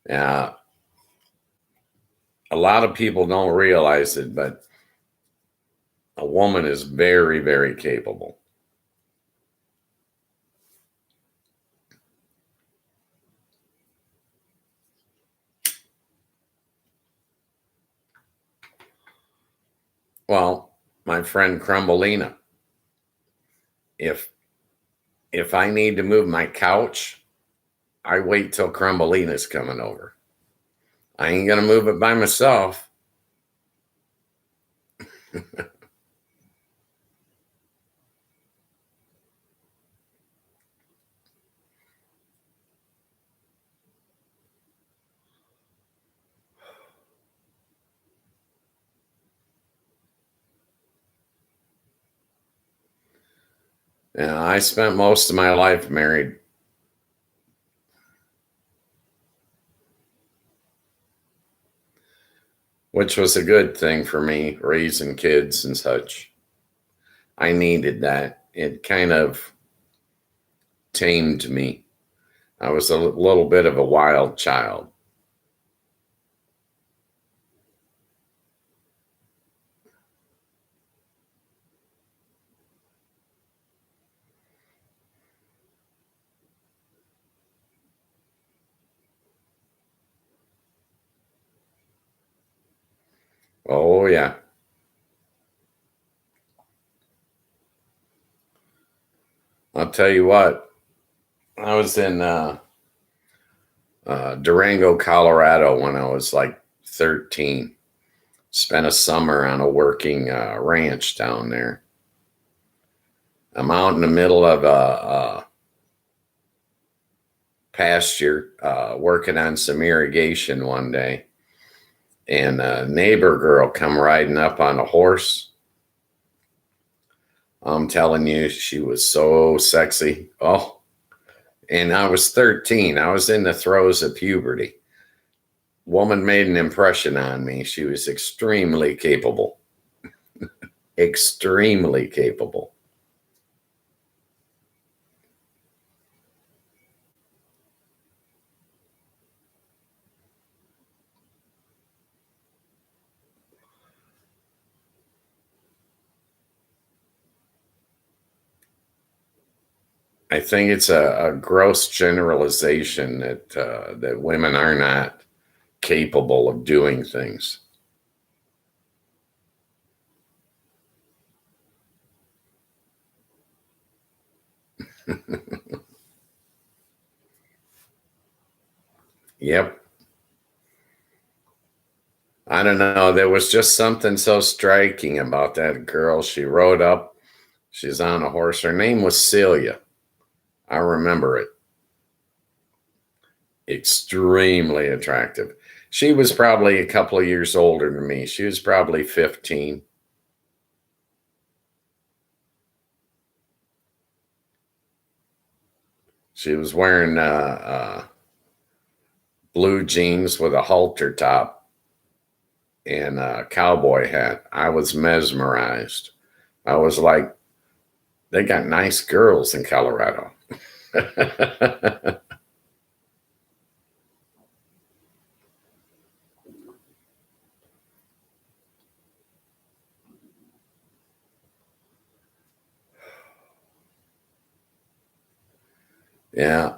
Yeah, a lot of people don't realize it, but a woman is very, very capable. Well, my friend Crumbelina, if I need to move my couch, I wait till Crumbelina's coming over. I ain't gonna move it by myself. Yeah, I spent most of my life married, which was a good thing for me, raising kids and such. I needed that. It kind of tamed me. I was a little bit of a wild child. Oh, yeah. I'll tell you what, I was in Durango, Colorado when I was like 13. Spent a summer on a working ranch down there. I'm out in the middle of a pasture working on some irrigation one day, and a neighbor girl come riding up on a horse. I'm telling you, she was so sexy. Oh, and I was 13. I was in the throes of puberty. Woman made an impression on me. She was extremely capable. Extremely capable. I think it's a gross generalization that women are not capable of doing things. Yep. I don't know. There was just something so striking about that girl. She rode up. She's on a horse. Her name was Celia. I remember it. Extremely attractive. She was probably a couple of years older than me. She was probably 15. She was wearing blue jeans with a halter top and a cowboy hat. I was mesmerized. I was like, they got nice girls in Colorado. Yeah.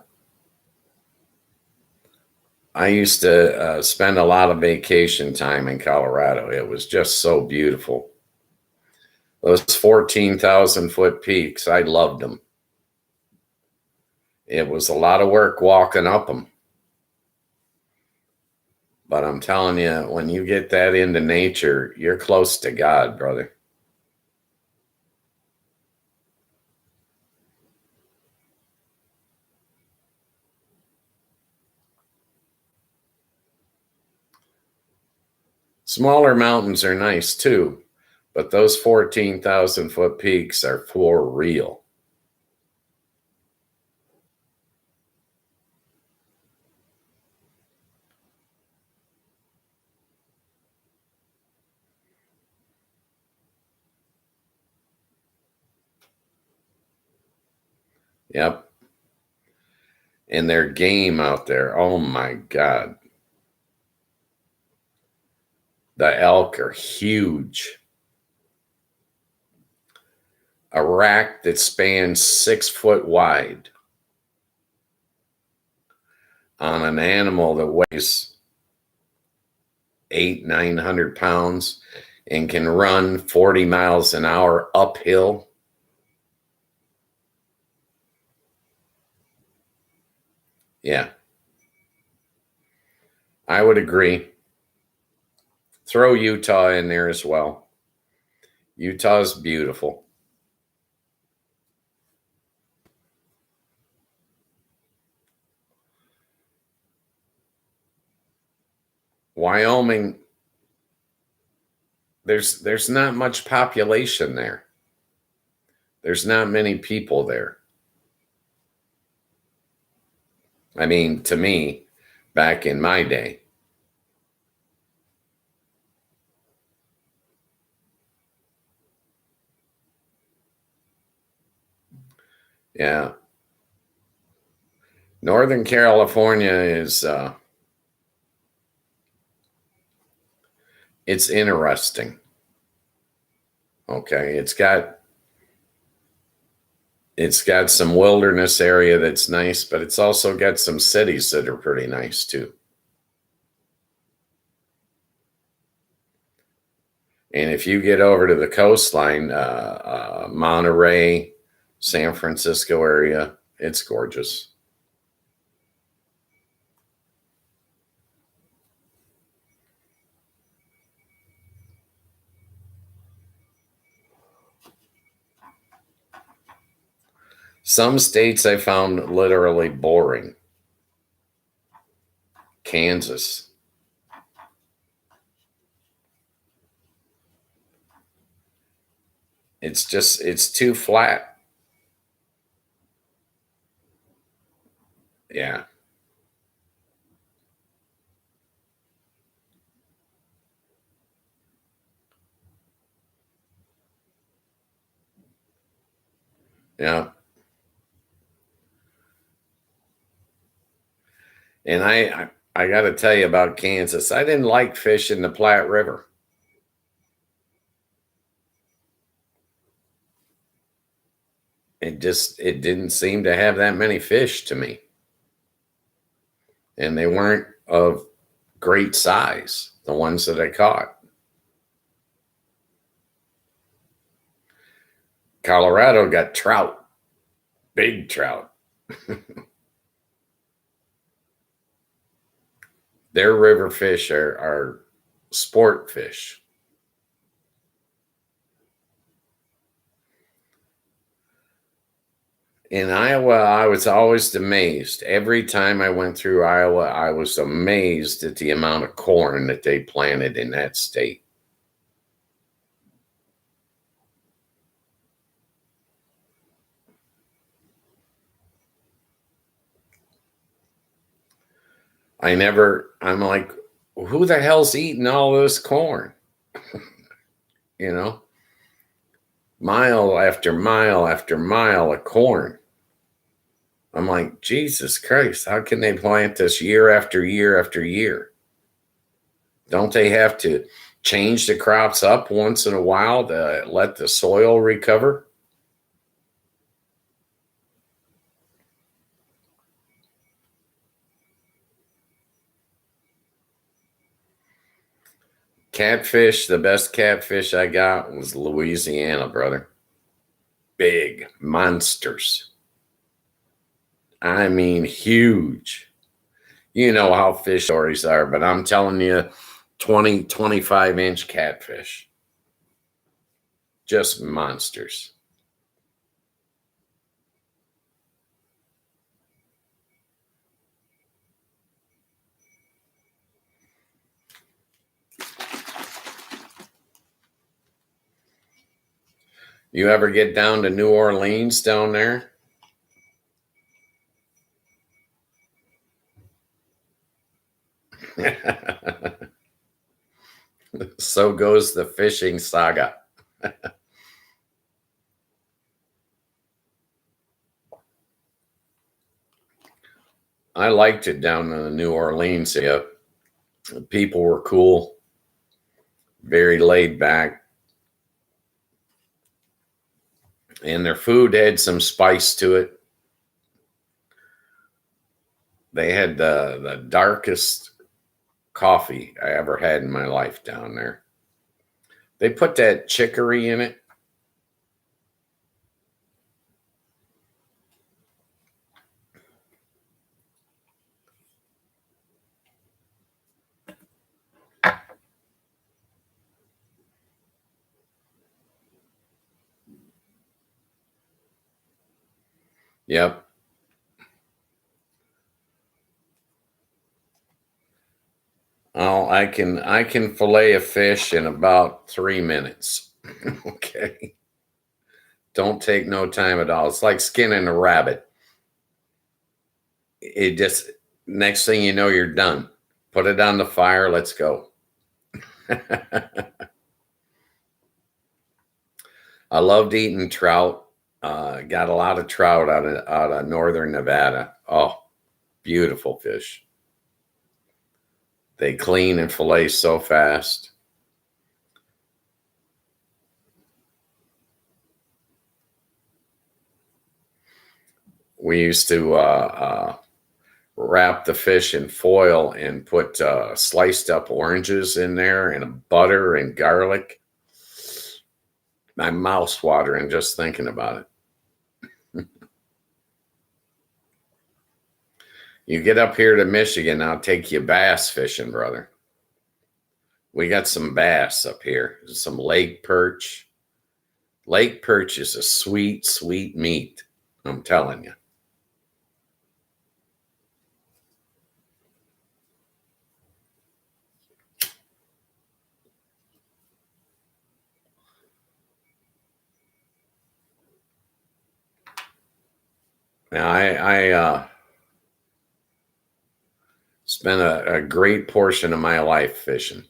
I used to spend a lot of vacation time in Colorado. It was just so beautiful. Those 14,000-foot peaks, I loved them. It was a lot of work walking up them. But I'm telling you, when you get that into nature, you're close to God, brother. Smaller mountains are nice too, but those 14,000-foot peaks are for real. Yep. And their game out there, oh my God. The elk are huge. A rack that spans 6 foot wide on an animal that weighs 900 pounds and can run 40 miles an hour uphill. Yeah, I would agree. Throw Utah in there as well. Utah's beautiful. Wyoming, there's not much population there. There's not many people there. I mean, to me, back in my day. Yeah. Northern California is it's interesting. Okay, it's got some wilderness area that's nice, but it's also got some cities that are pretty nice too. And if you get over to the coastline, Monterey, San Francisco area, it's gorgeous. Some states I found literally boring. Kansas. It's too flat. Yeah. Yeah. And I got to tell you about Kansas. I didn't like fishing the Platte River. It didn't seem to have that many fish to me. And they weren't of great size, the ones that I caught. Colorado got trout, big trout. Their river fish are sport fish. In Iowa, I was always amazed. Every time I went through Iowa, I was amazed at the amount of corn that they planted in that state. I'm like, who the hell's eating all this corn? You know, mile after mile after mile of corn. I'm like, Jesus Christ, how can they plant this year after year after year? Don't they have to change the crops up once in a while to let the soil recover? Catfish, the best catfish I got was Louisiana, brother. Big monsters. I mean, huge. You know how fish stories are, but I'm telling you, 20, 25-inch catfish. Just monsters. You ever get down to New Orleans down there? So goes the fishing saga. I liked it down in the New Orleans area. The people were cool. very laid back. And their food had some spice to it. They had the darkest coffee I ever had in my life down there. They put that chicory in it. Yep. Oh, I can fillet a fish in about 3 minutes. Okay. Don't take no time at all. It's like skinning a rabbit. It just next thing you know, you're done. Put it on the fire. Let's go. I loved eating trout. Got a lot of trout out of northern Nevada. Oh, beautiful fish. They clean and fillet so fast. We used to wrap the fish in foil and put sliced up oranges in there and butter and garlic. My mouth's watering just thinking about it. You get up here to Michigan, I'll take you bass fishing, brother. We got some bass up here, some lake perch. Lake perch is a sweet, sweet meat. I'm telling you. Now, I spent a great portion of my life fishing.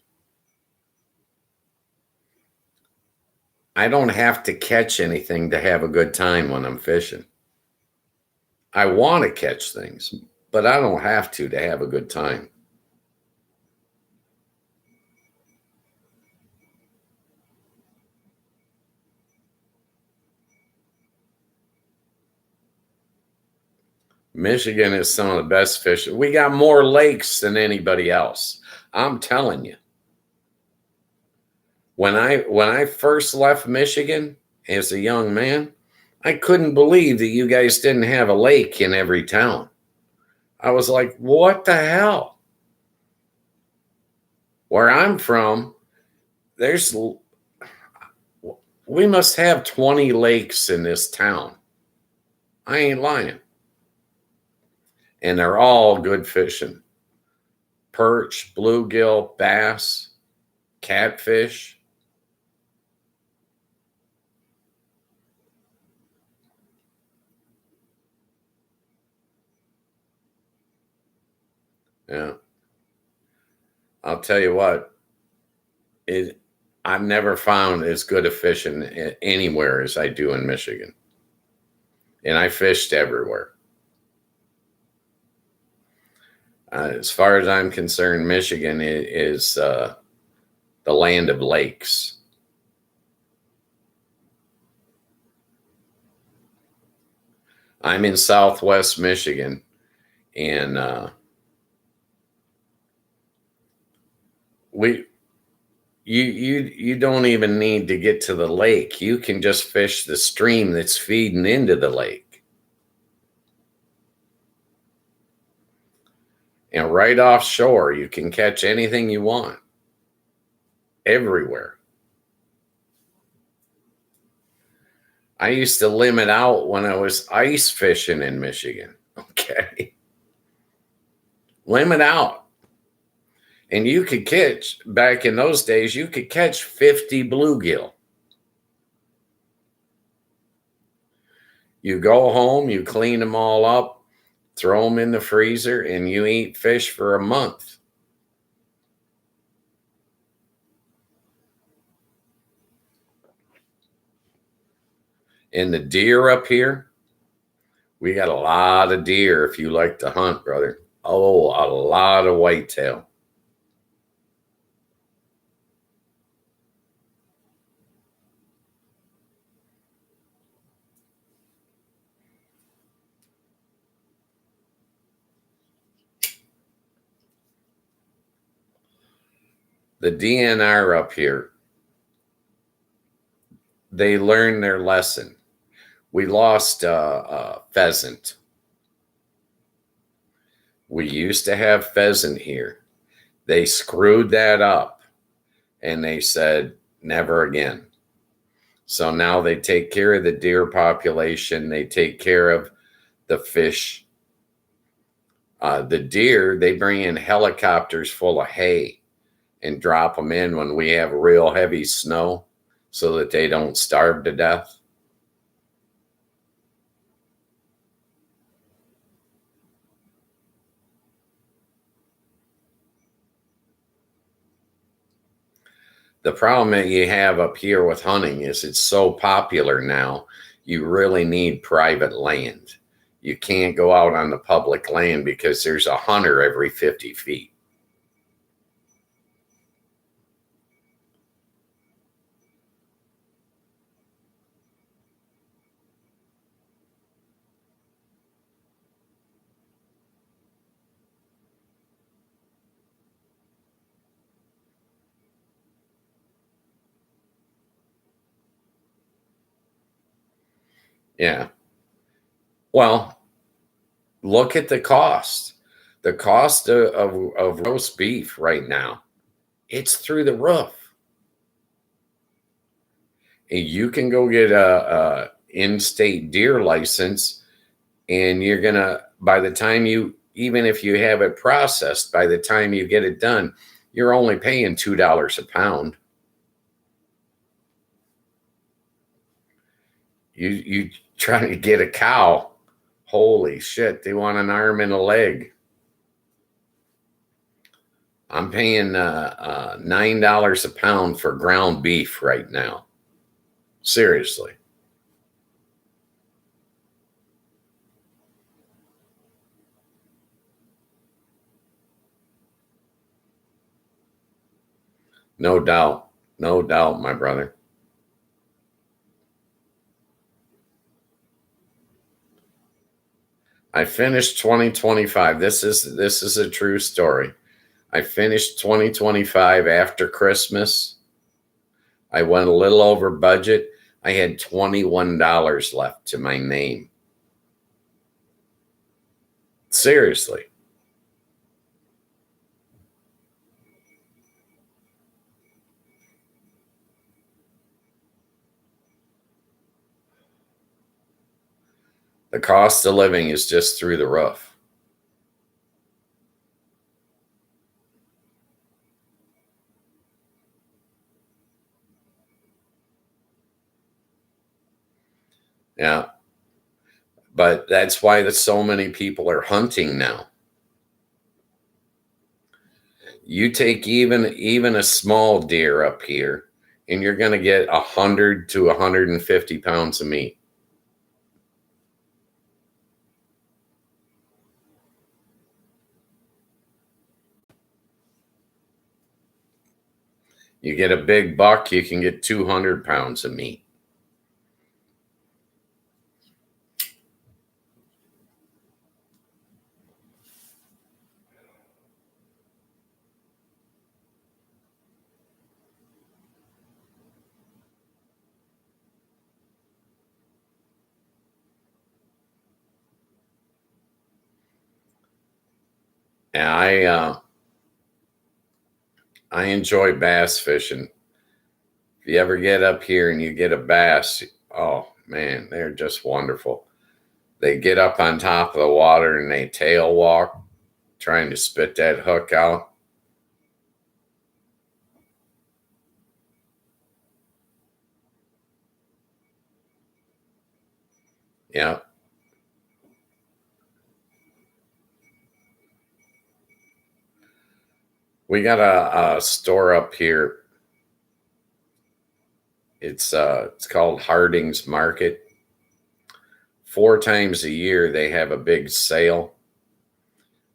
I don't have to catch anything to have a good time when I'm fishing. I want to catch things, but I don't have to have a good time. Michigan is some of the best fishing. We got more lakes than anybody else. I'm telling you. When I first left Michigan as a young man, I couldn't believe that you guys didn't have a lake in every town. I was like, what the hell? Where I'm from, we must have 20 lakes in this town. I ain't lying. And they're all good fishing. Perch, bluegill, bass, catfish. Yeah. I'll tell you what, I've never found as good a fishing anywhere as I do in Michigan. And I fished everywhere. As far as I'm concerned, Michigan is the land of lakes. I'm in Southwest Michigan, and you don't even need to get to the lake. You can just fish the stream that's feeding into the lake. And right offshore, you can catch anything you want. Everywhere. I used to limit out when I was ice fishing in Michigan. Okay. Limit out. And you could catch, back in those days, you could catch 50 bluegill. You go home, you clean them all up, throw them in the freezer, and you eat fish for a month. And the deer up here, we got a lot of deer if you like to hunt, brother. Oh, a lot of whitetail. The DNR up here, they learned their lesson. We lost pheasant. We used to have pheasant here. They screwed that up and they said, never again. So now they take care of the deer population. They take care of the fish. The deer, they bring in helicopters full of hay and drop them in when we have real heavy snow so that they don't starve to death. The problem that you have up here with hunting is it's so popular now, you really need private land. You can't go out on the public land because there's a hunter every 50 feet. Yeah. Well, look at the cost. The cost of roast beef right now, it's through the roof. And you can go get a in-state deer license, and you're gonna, by the time you, even if you have it processed, by the time you get it done, you're only paying $2 a pound. You trying to get a cow, holy shit, they want an arm and a leg. I'm paying $9 a pound for ground beef right now. Seriously. No doubt. No doubt, my brother. I finished 2025. This is a true story. I finished 2025 after Christmas. I went a little over budget. I had $21 left to my name. Seriously. The cost of living is just through the roof. Yeah. But that's why so many people are hunting now. You take even a small deer up here, and you're going to get 100 to 150 pounds of meat. You get a big buck, you can get 200 pounds of meat. And I enjoy bass fishing. If you ever get up here and you get a bass, oh man, they're just wonderful. They get up on top of the water and they tail walk, trying to spit that hook out. Yeah. We got a store up here. It's called Harding's Market. 4 times a year they have a big sale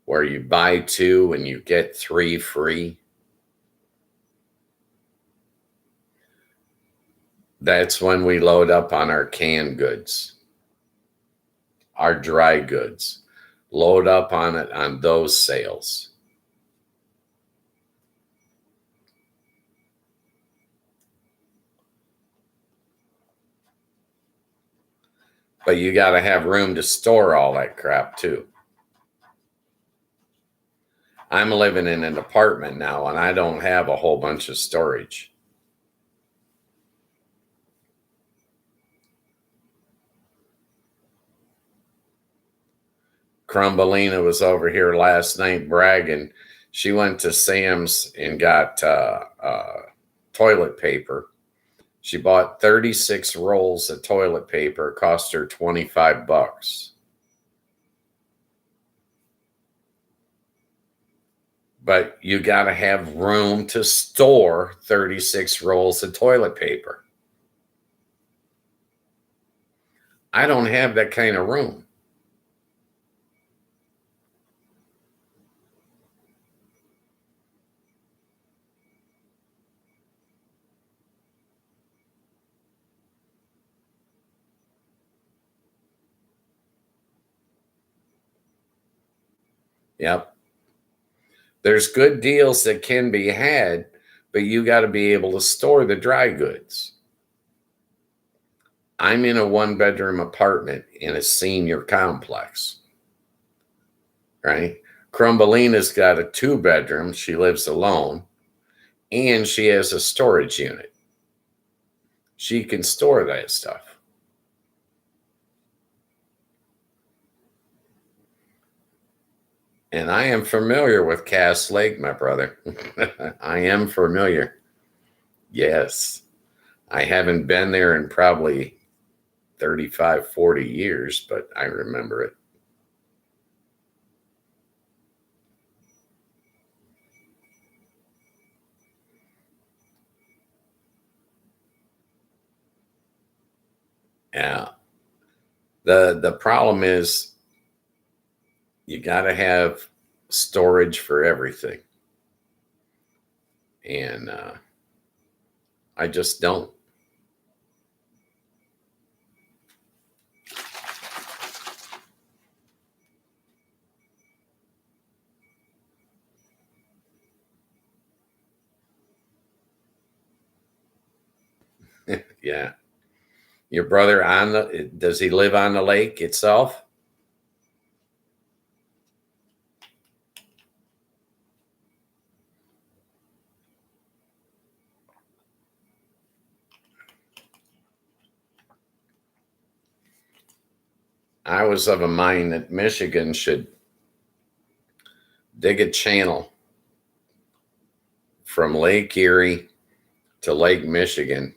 where you buy 2 and you get 3 free. That's when we load up on our canned goods, our dry goods. Load up on it on those sales. But you got to have room to store all that crap too. I'm living in an apartment now and I don't have a whole bunch of storage. Crumbelina was over here last night bragging. She went to Sam's and got toilet paper. She bought 36 rolls of toilet paper. It cost her $25. But you got to have room to store 36 rolls of toilet paper. I don't have that kind of room. Yep. There's good deals that can be had, but you got to be able to store the dry goods. I'm in a 1-bedroom apartment in a senior complex, right? Crumbelina's got a 2-bedroom. She lives alone, and she has a storage unit. She can store that stuff. And I am familiar with Cass Lake, my brother. I am familiar. Yes. I haven't been there in probably 35, 40 years, but I remember it. Yeah. The problem is you got to have storage for everything. And I just don't. Yeah. Your brother does he live on the lake itself? I was of a mind that Michigan should dig a channel from Lake Erie to Lake Michigan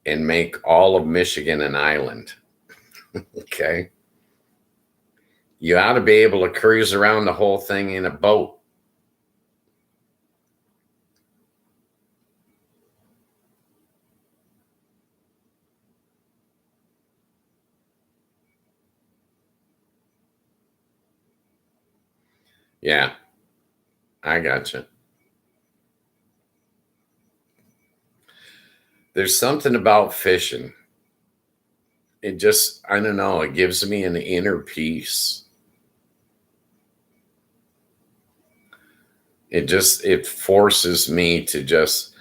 and make all of Michigan an island. Okay. You ought to be able to cruise around the whole thing in a boat. Yeah, I gotcha. There's something about fishing. It just, I don't know, it gives me an inner peace. It forces me to just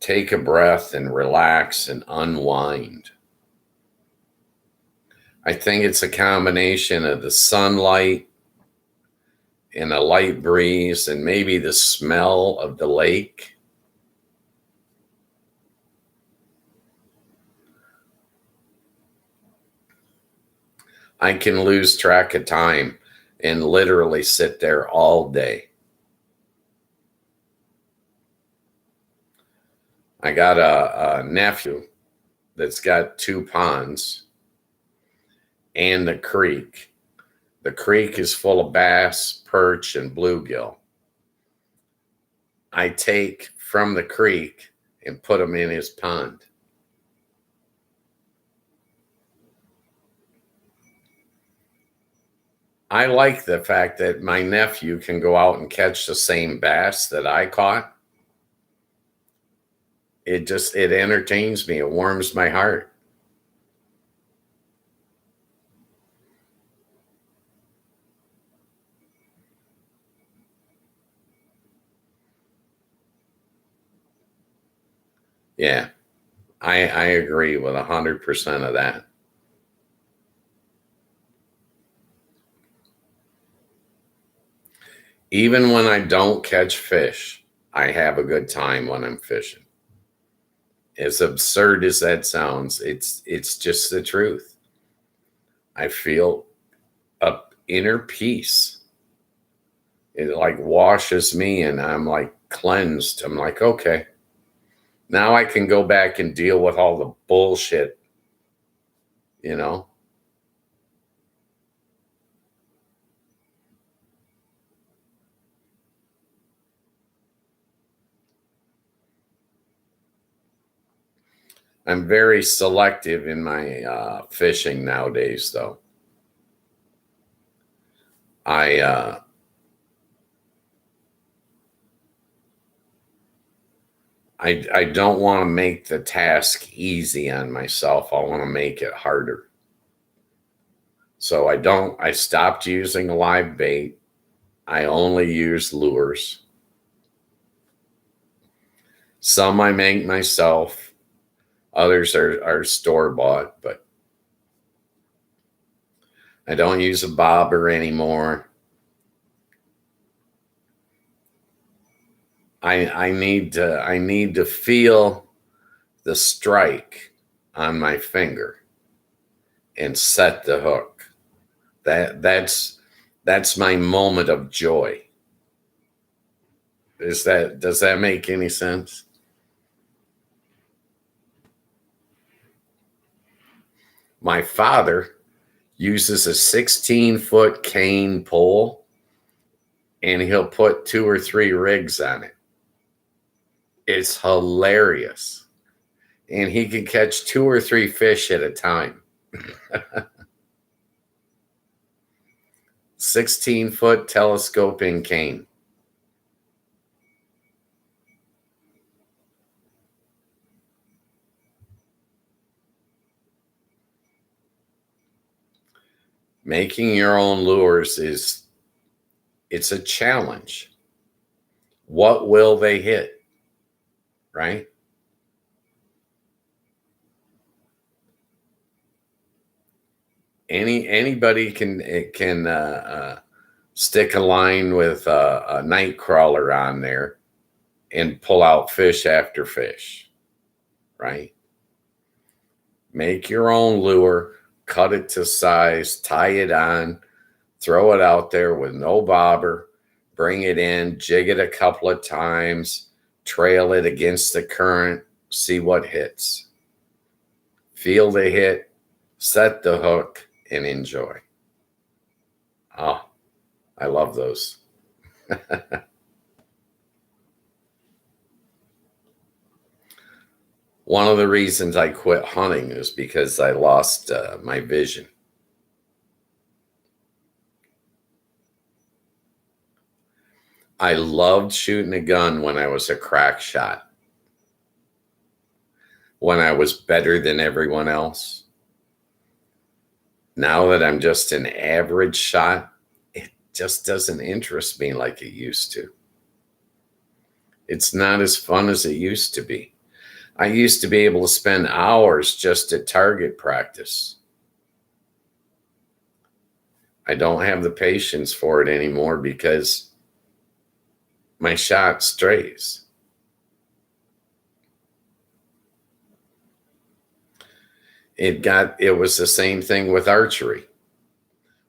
take a breath and relax and unwind. I think it's a combination of the sunlight and a light breeze and maybe the smell of the lake. I can lose track of time and literally sit there all day. I got a nephew that's got 2 ponds and the creek. The creek is full of bass, perch, and bluegill. I take from the creek and put them in his pond. I like the fact that my nephew can go out and catch the same bass that I caught. It entertains me. It warms my heart. Yeah, I agree with 100% of that. Even when I don't catch fish, I have a good time when I'm fishing. As absurd as that sounds, it's just the truth. I feel a inner peace. It like washes me and I'm like cleansed. I'm like, okay, now I can go back and deal with all the bullshit, you know? I'm very selective in my fishing nowadays, though. I I don't want to make the task easy on myself. I want to make it harder. So I stopped using live bait. I only use lures. Some I make myself. Others are store bought, but I don't use a bobber anymore. I need to feel the strike on my finger and set the hook. That's my moment of joy. Does that make any sense? My father uses a 16-foot cane pole and he'll put 2 or 3 rigs on it. It's hilarious. And he can catch 2 or 3 fish at a time. 16-foot telescoping cane. Making your own lures it's a challenge. What will they hit? Right? Anybody can stick a line with a night crawler on there and pull out fish after fish, right? Make your own lure, cut it to size, tie it on, throw it out there with no bobber, bring it in, jig it a couple of times, trail it against the current, see what hits. Feel the hit, set the hook, and enjoy. Oh, I love those. One of the reasons I quit hunting is because I lost my vision. I loved shooting a gun when I was a crack shot, when I was better than everyone else. Now that I'm just an average shot, it just doesn't interest me like it used to. It's not as fun as it used to be. I used to be able to spend hours just at target practice. I don't have the patience for it anymore because my shot strays. It was the same thing with archery.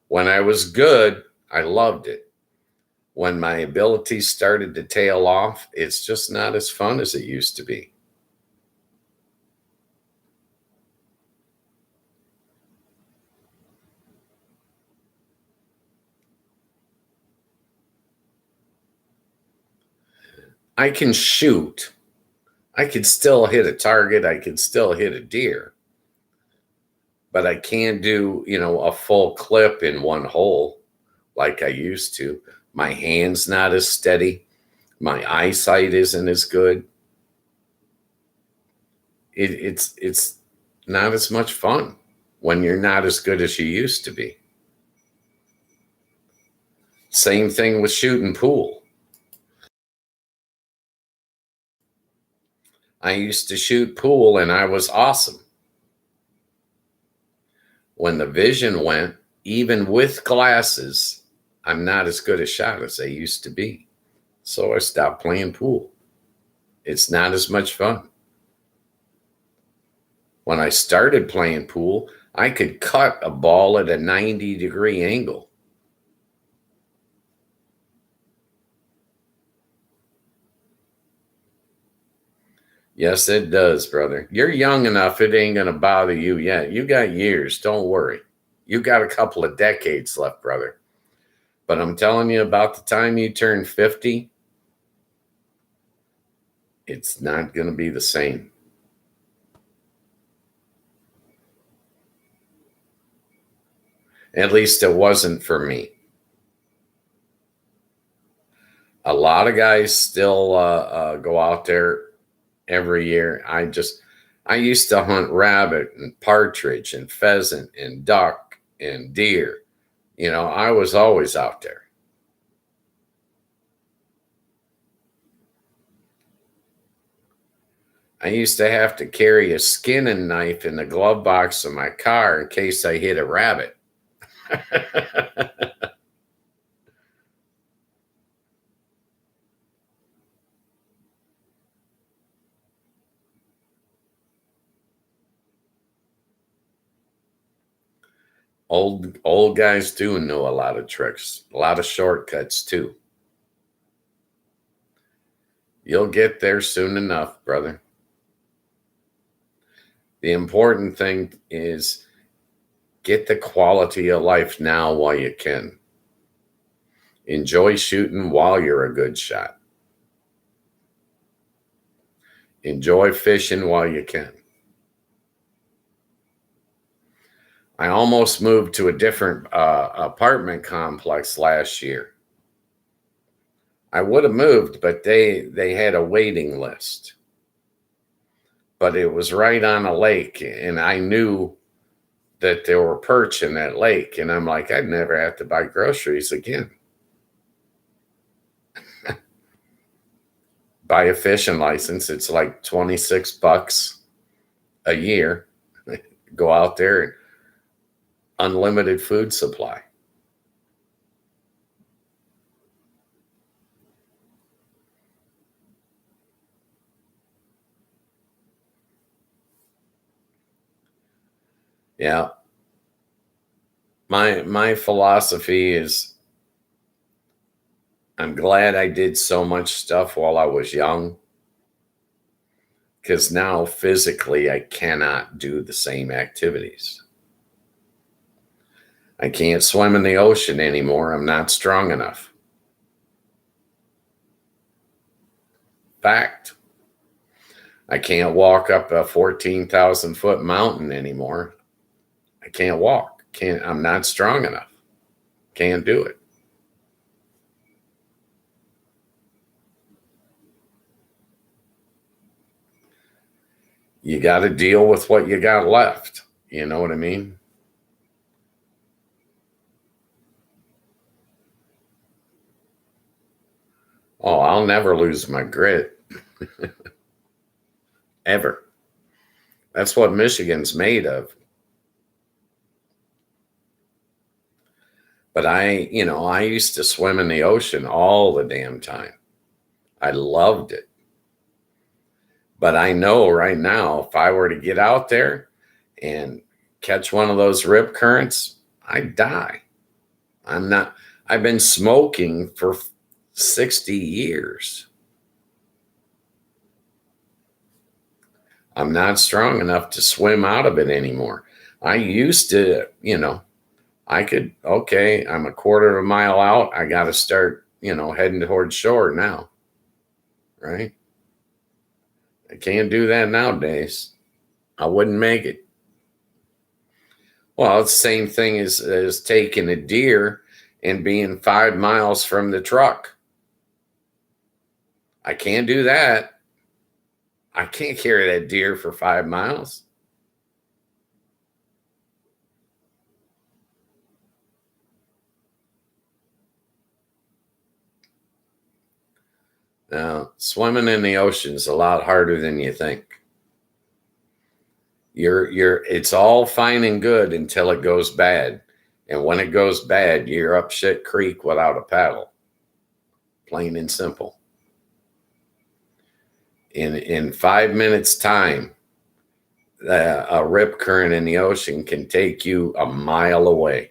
When I was good, I loved it. When my abilities started to tail off, it's just not as fun as it used to be. I can shoot. I could still hit a target. I could still hit a deer. But I can't do, a full clip in one hole like I used to. My hand's not as steady. My eyesight isn't as good. It's not as much fun when you're not as good as you used to be. Same thing with shooting pool. I used to shoot pool and I was awesome. When the vision went, even with glasses, I'm not as good a shot as I used to be. So I stopped playing pool. It's not as much fun. When I started playing pool, I could cut a ball at a 90-degree angle. Yes, it does, brother. You're young enough, it ain't going to bother you yet. You got years. Don't worry. You got a couple of decades left, brother. But I'm telling you, about the time you turn 50, it's not going to be the same. At least it wasn't for me. A lot of guys still go out there every year. I used to hunt rabbit and partridge and pheasant and duck and deer. I was always out there. I used to have to carry a skinning knife in the glove box of my car in case I hit a rabbit. Old guys do know a lot of tricks, a lot of shortcuts too. You'll get there soon enough, brother. The important thing is get the quality of life now while you can. Enjoy shooting while you're a good shot. Enjoy fishing while you can. I almost moved to a different apartment complex last year. I would have moved, but they had a waiting list. But it was right on a lake, and I knew that there were perch in that lake, and I'm like, I'd never have to buy groceries again. Buy a fishing license, it's like $26 a year. Go out there and unlimited food supply. Yeah. My philosophy is I'm glad I did so much stuff while I was young, because now physically I cannot do the same activities. I can't swim in the ocean anymore. I'm not strong enough. Fact. I can't walk up a 14,000-foot mountain anymore. I can't walk. I'm not strong enough. Can't do it. You got to deal with what you got left. You know what I mean? Oh, I'll never lose my grit. Ever. That's what Michigan's made of. But I used to swim in the ocean all the damn time. I loved it. But I know right now, if I were to get out there and catch one of those rip currents, I'd die. I've been smoking for 60 years. I'm not strong enough to swim out of it anymore. I used to, I'm a quarter of a mile out. I got to start, heading towards shore now. Right? I can't do that nowadays. I wouldn't make it. Well, it's the same thing as taking a deer and being 5 miles from the truck. I can't do that. I can't carry that deer for 5 miles. Now, swimming in the ocean is a lot harder than you think. It's all fine and good until it goes bad. And when it goes bad, you're up shit creek without a paddle. Plain and simple. In 5 minutes time, a rip current in the ocean can take you a mile away.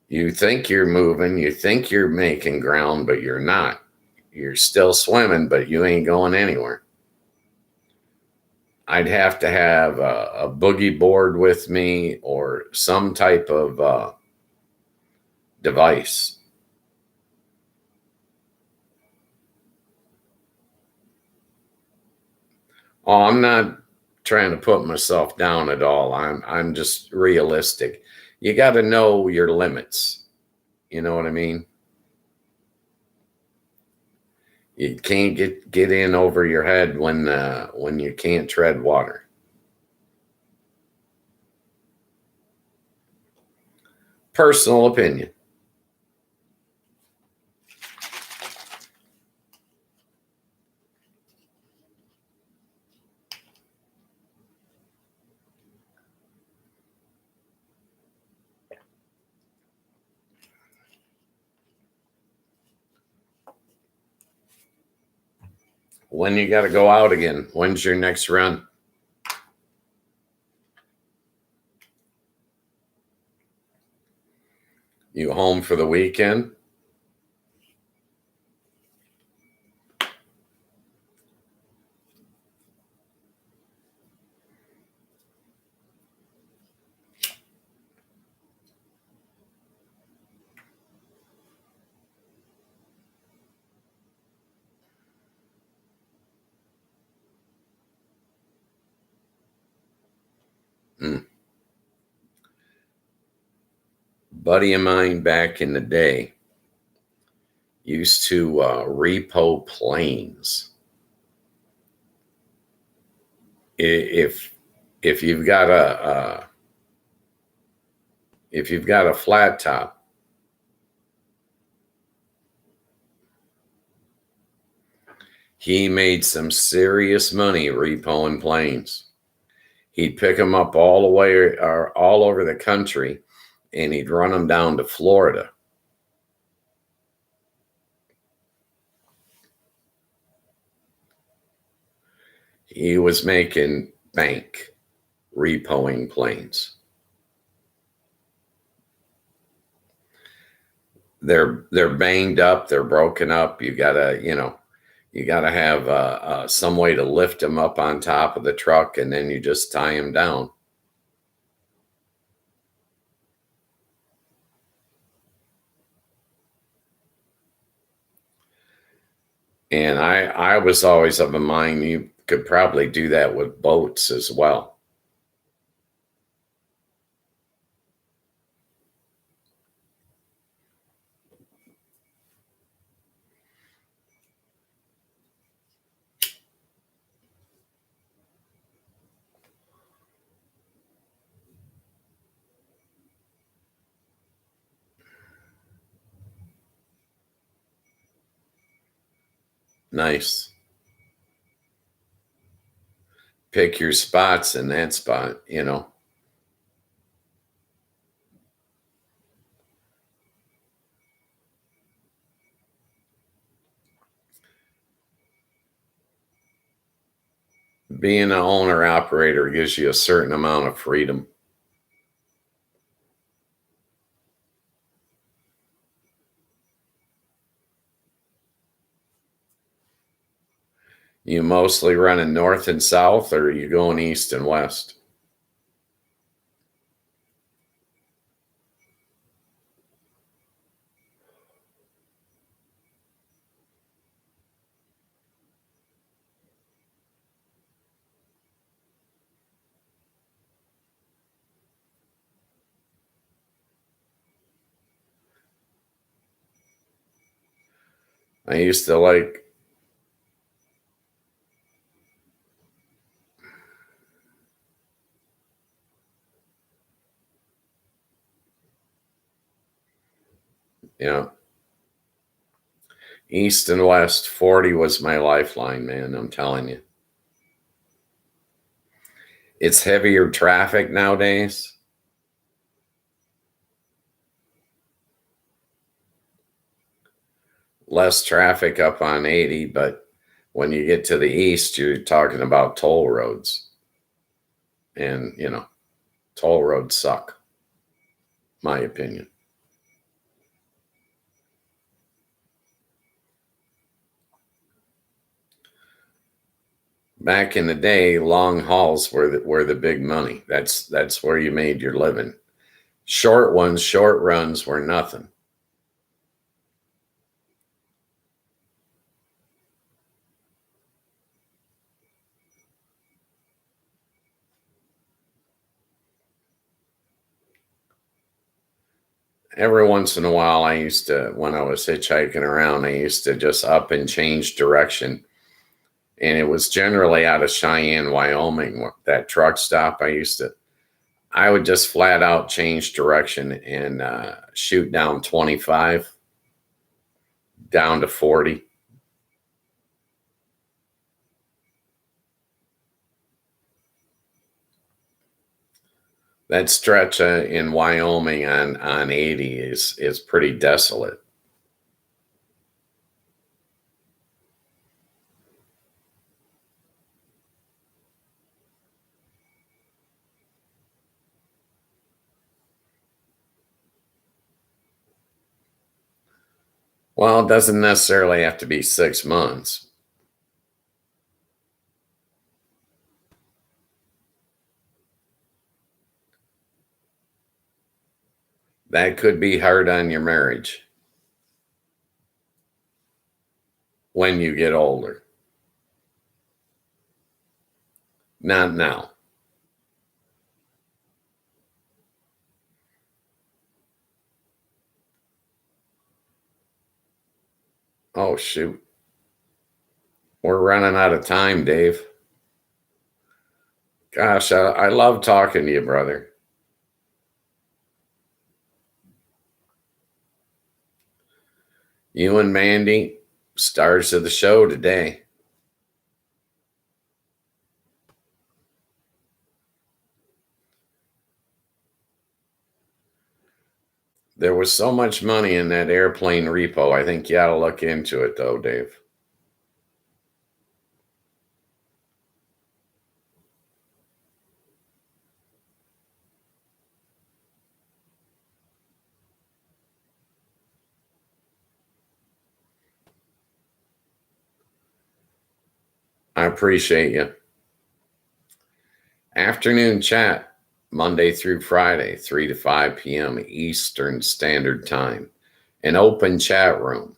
You think you're moving, you think you're making ground, but you're not. You're still swimming, but you ain't going anywhere. I'd have to have a boogie board with me or some type of device. Oh, I'm not trying to put myself down at all. I'm just realistic. You got to know your limits. You know what I mean? You can't get in over your head when you can't tread water. Personal opinion. When you got to go out again? When's your next run? You home for the weekend? Hmm. Buddy of mine back in the day used to repo planes. If if you've got a flat top, he made some serious money repoing planes. He'd pick them up all the way or all over the country, and he'd run them down to Florida. He was making bank repoing planes. They're banged up, they're broken up. You gotta have some way to lift them up on top of the truck, and then you just tie them down. And I was always of a mind you could probably do that with boats as well. Nice. Pick your spots in that spot. Being an owner operator gives you a certain amount of freedom. You mostly running north and south, or are you going east and west? I used to like, east and west. 40 was my lifeline, man. I'm telling you. It's heavier traffic nowadays. Less traffic up on 80, but when you get to the east, you're talking about toll roads. And, toll roads suck, my opinion. Back in the day, long hauls were the big money. That's where you made your living. Short ones, short runs were nothing. Every once in a while, when I was hitchhiking around, I used to just up and change direction. And it was generally out of Cheyenne, Wyoming, that truck stop. I would just flat out change direction and shoot down 25 down to 40. That stretch in Wyoming on 80 is pretty desolate. Well, it doesn't necessarily have to be 6 months. That could be hard on your marriage when you get older. Not now. Oh, shoot. We're running out of time, Dave. Gosh, I love talking to you, brother. You and Mandy, stars of the show today. There was so much money in that airplane repo. I think you ought to look into it, though, Dave. I appreciate you. Afternoon chat, Monday through Friday, 3 to 5 p.m. Eastern Standard Time. An open chat room.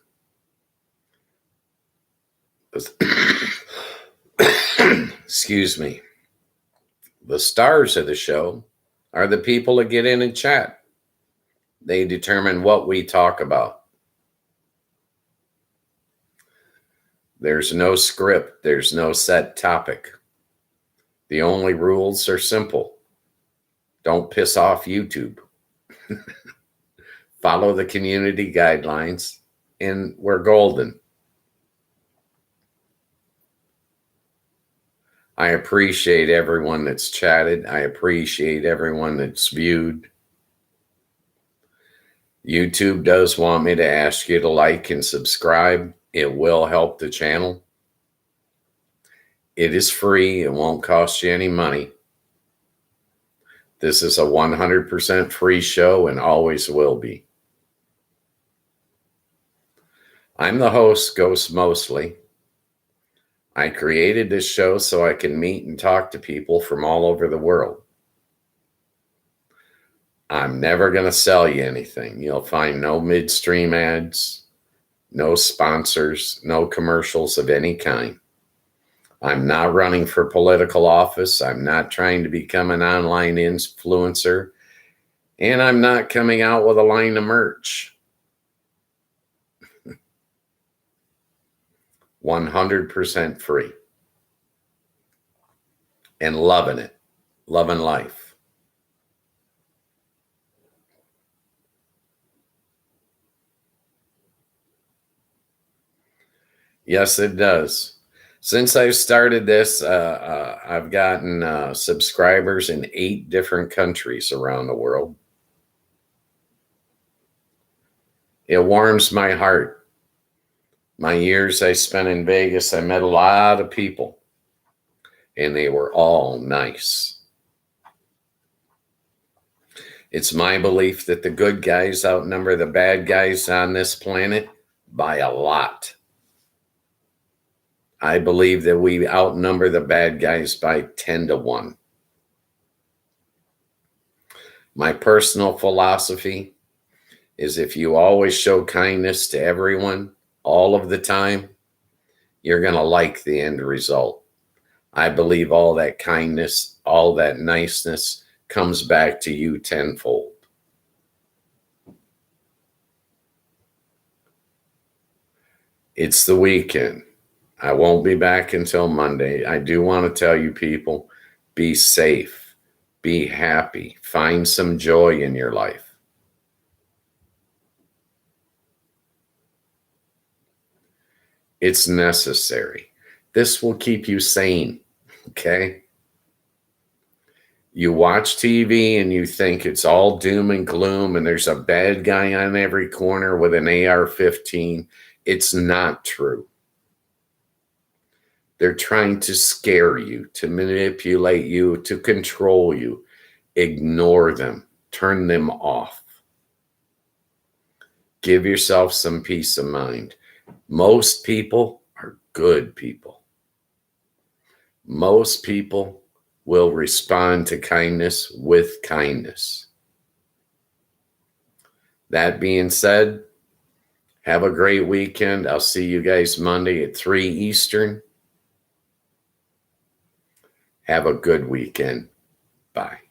Excuse me. The stars of the show are the people that get in and chat. They determine what we talk about. There's no script. There's no set topic. The only rules are simple. Don't piss off YouTube. Follow the community guidelines, and we're golden. I appreciate everyone that's chatted. I appreciate everyone that's viewed. YouTube does want me to ask you to like and subscribe. It will help the channel. It is free. It won't cost you any money. This is a 100% free show and always will be. I'm the host, Ghost Mostly. I created this show so I can meet and talk to people from all over the world. I'm never going to sell you anything. You'll find no midstream ads, no sponsors, no commercials of any kind. I'm not running for political office. I'm not trying to become an online influencer. And I'm not coming out with a line of merch. 100% free. And loving it. Loving life. Yes, it does. Since I've started this, I've gotten subscribers in 8 different countries around the world. It warms my heart. My years I spent in Vegas, I met a lot of people, and they were all nice. It's my belief that the good guys outnumber the bad guys on this planet by a lot. I believe that we outnumber the bad guys by 10 to 1. My personal philosophy is if you always show kindness to everyone all of the time, you're going to like the end result. I believe all that kindness, all that niceness comes back to you tenfold. It's the weekend. I won't be back until Monday. I do want to tell you people, be safe, be happy, find some joy in your life. It's necessary. This will keep you sane, okay? You watch TV and you think it's all doom and gloom and there's a bad guy on every corner with an AR-15. It's not true. They're trying to scare you, to manipulate you, to control you. Ignore them. Turn them off. Give yourself some peace of mind. Most people are good people. Most people will respond to kindness with kindness. That being said, have a great weekend. I'll see you guys Monday at 3 Eastern. Have a good weekend. Bye.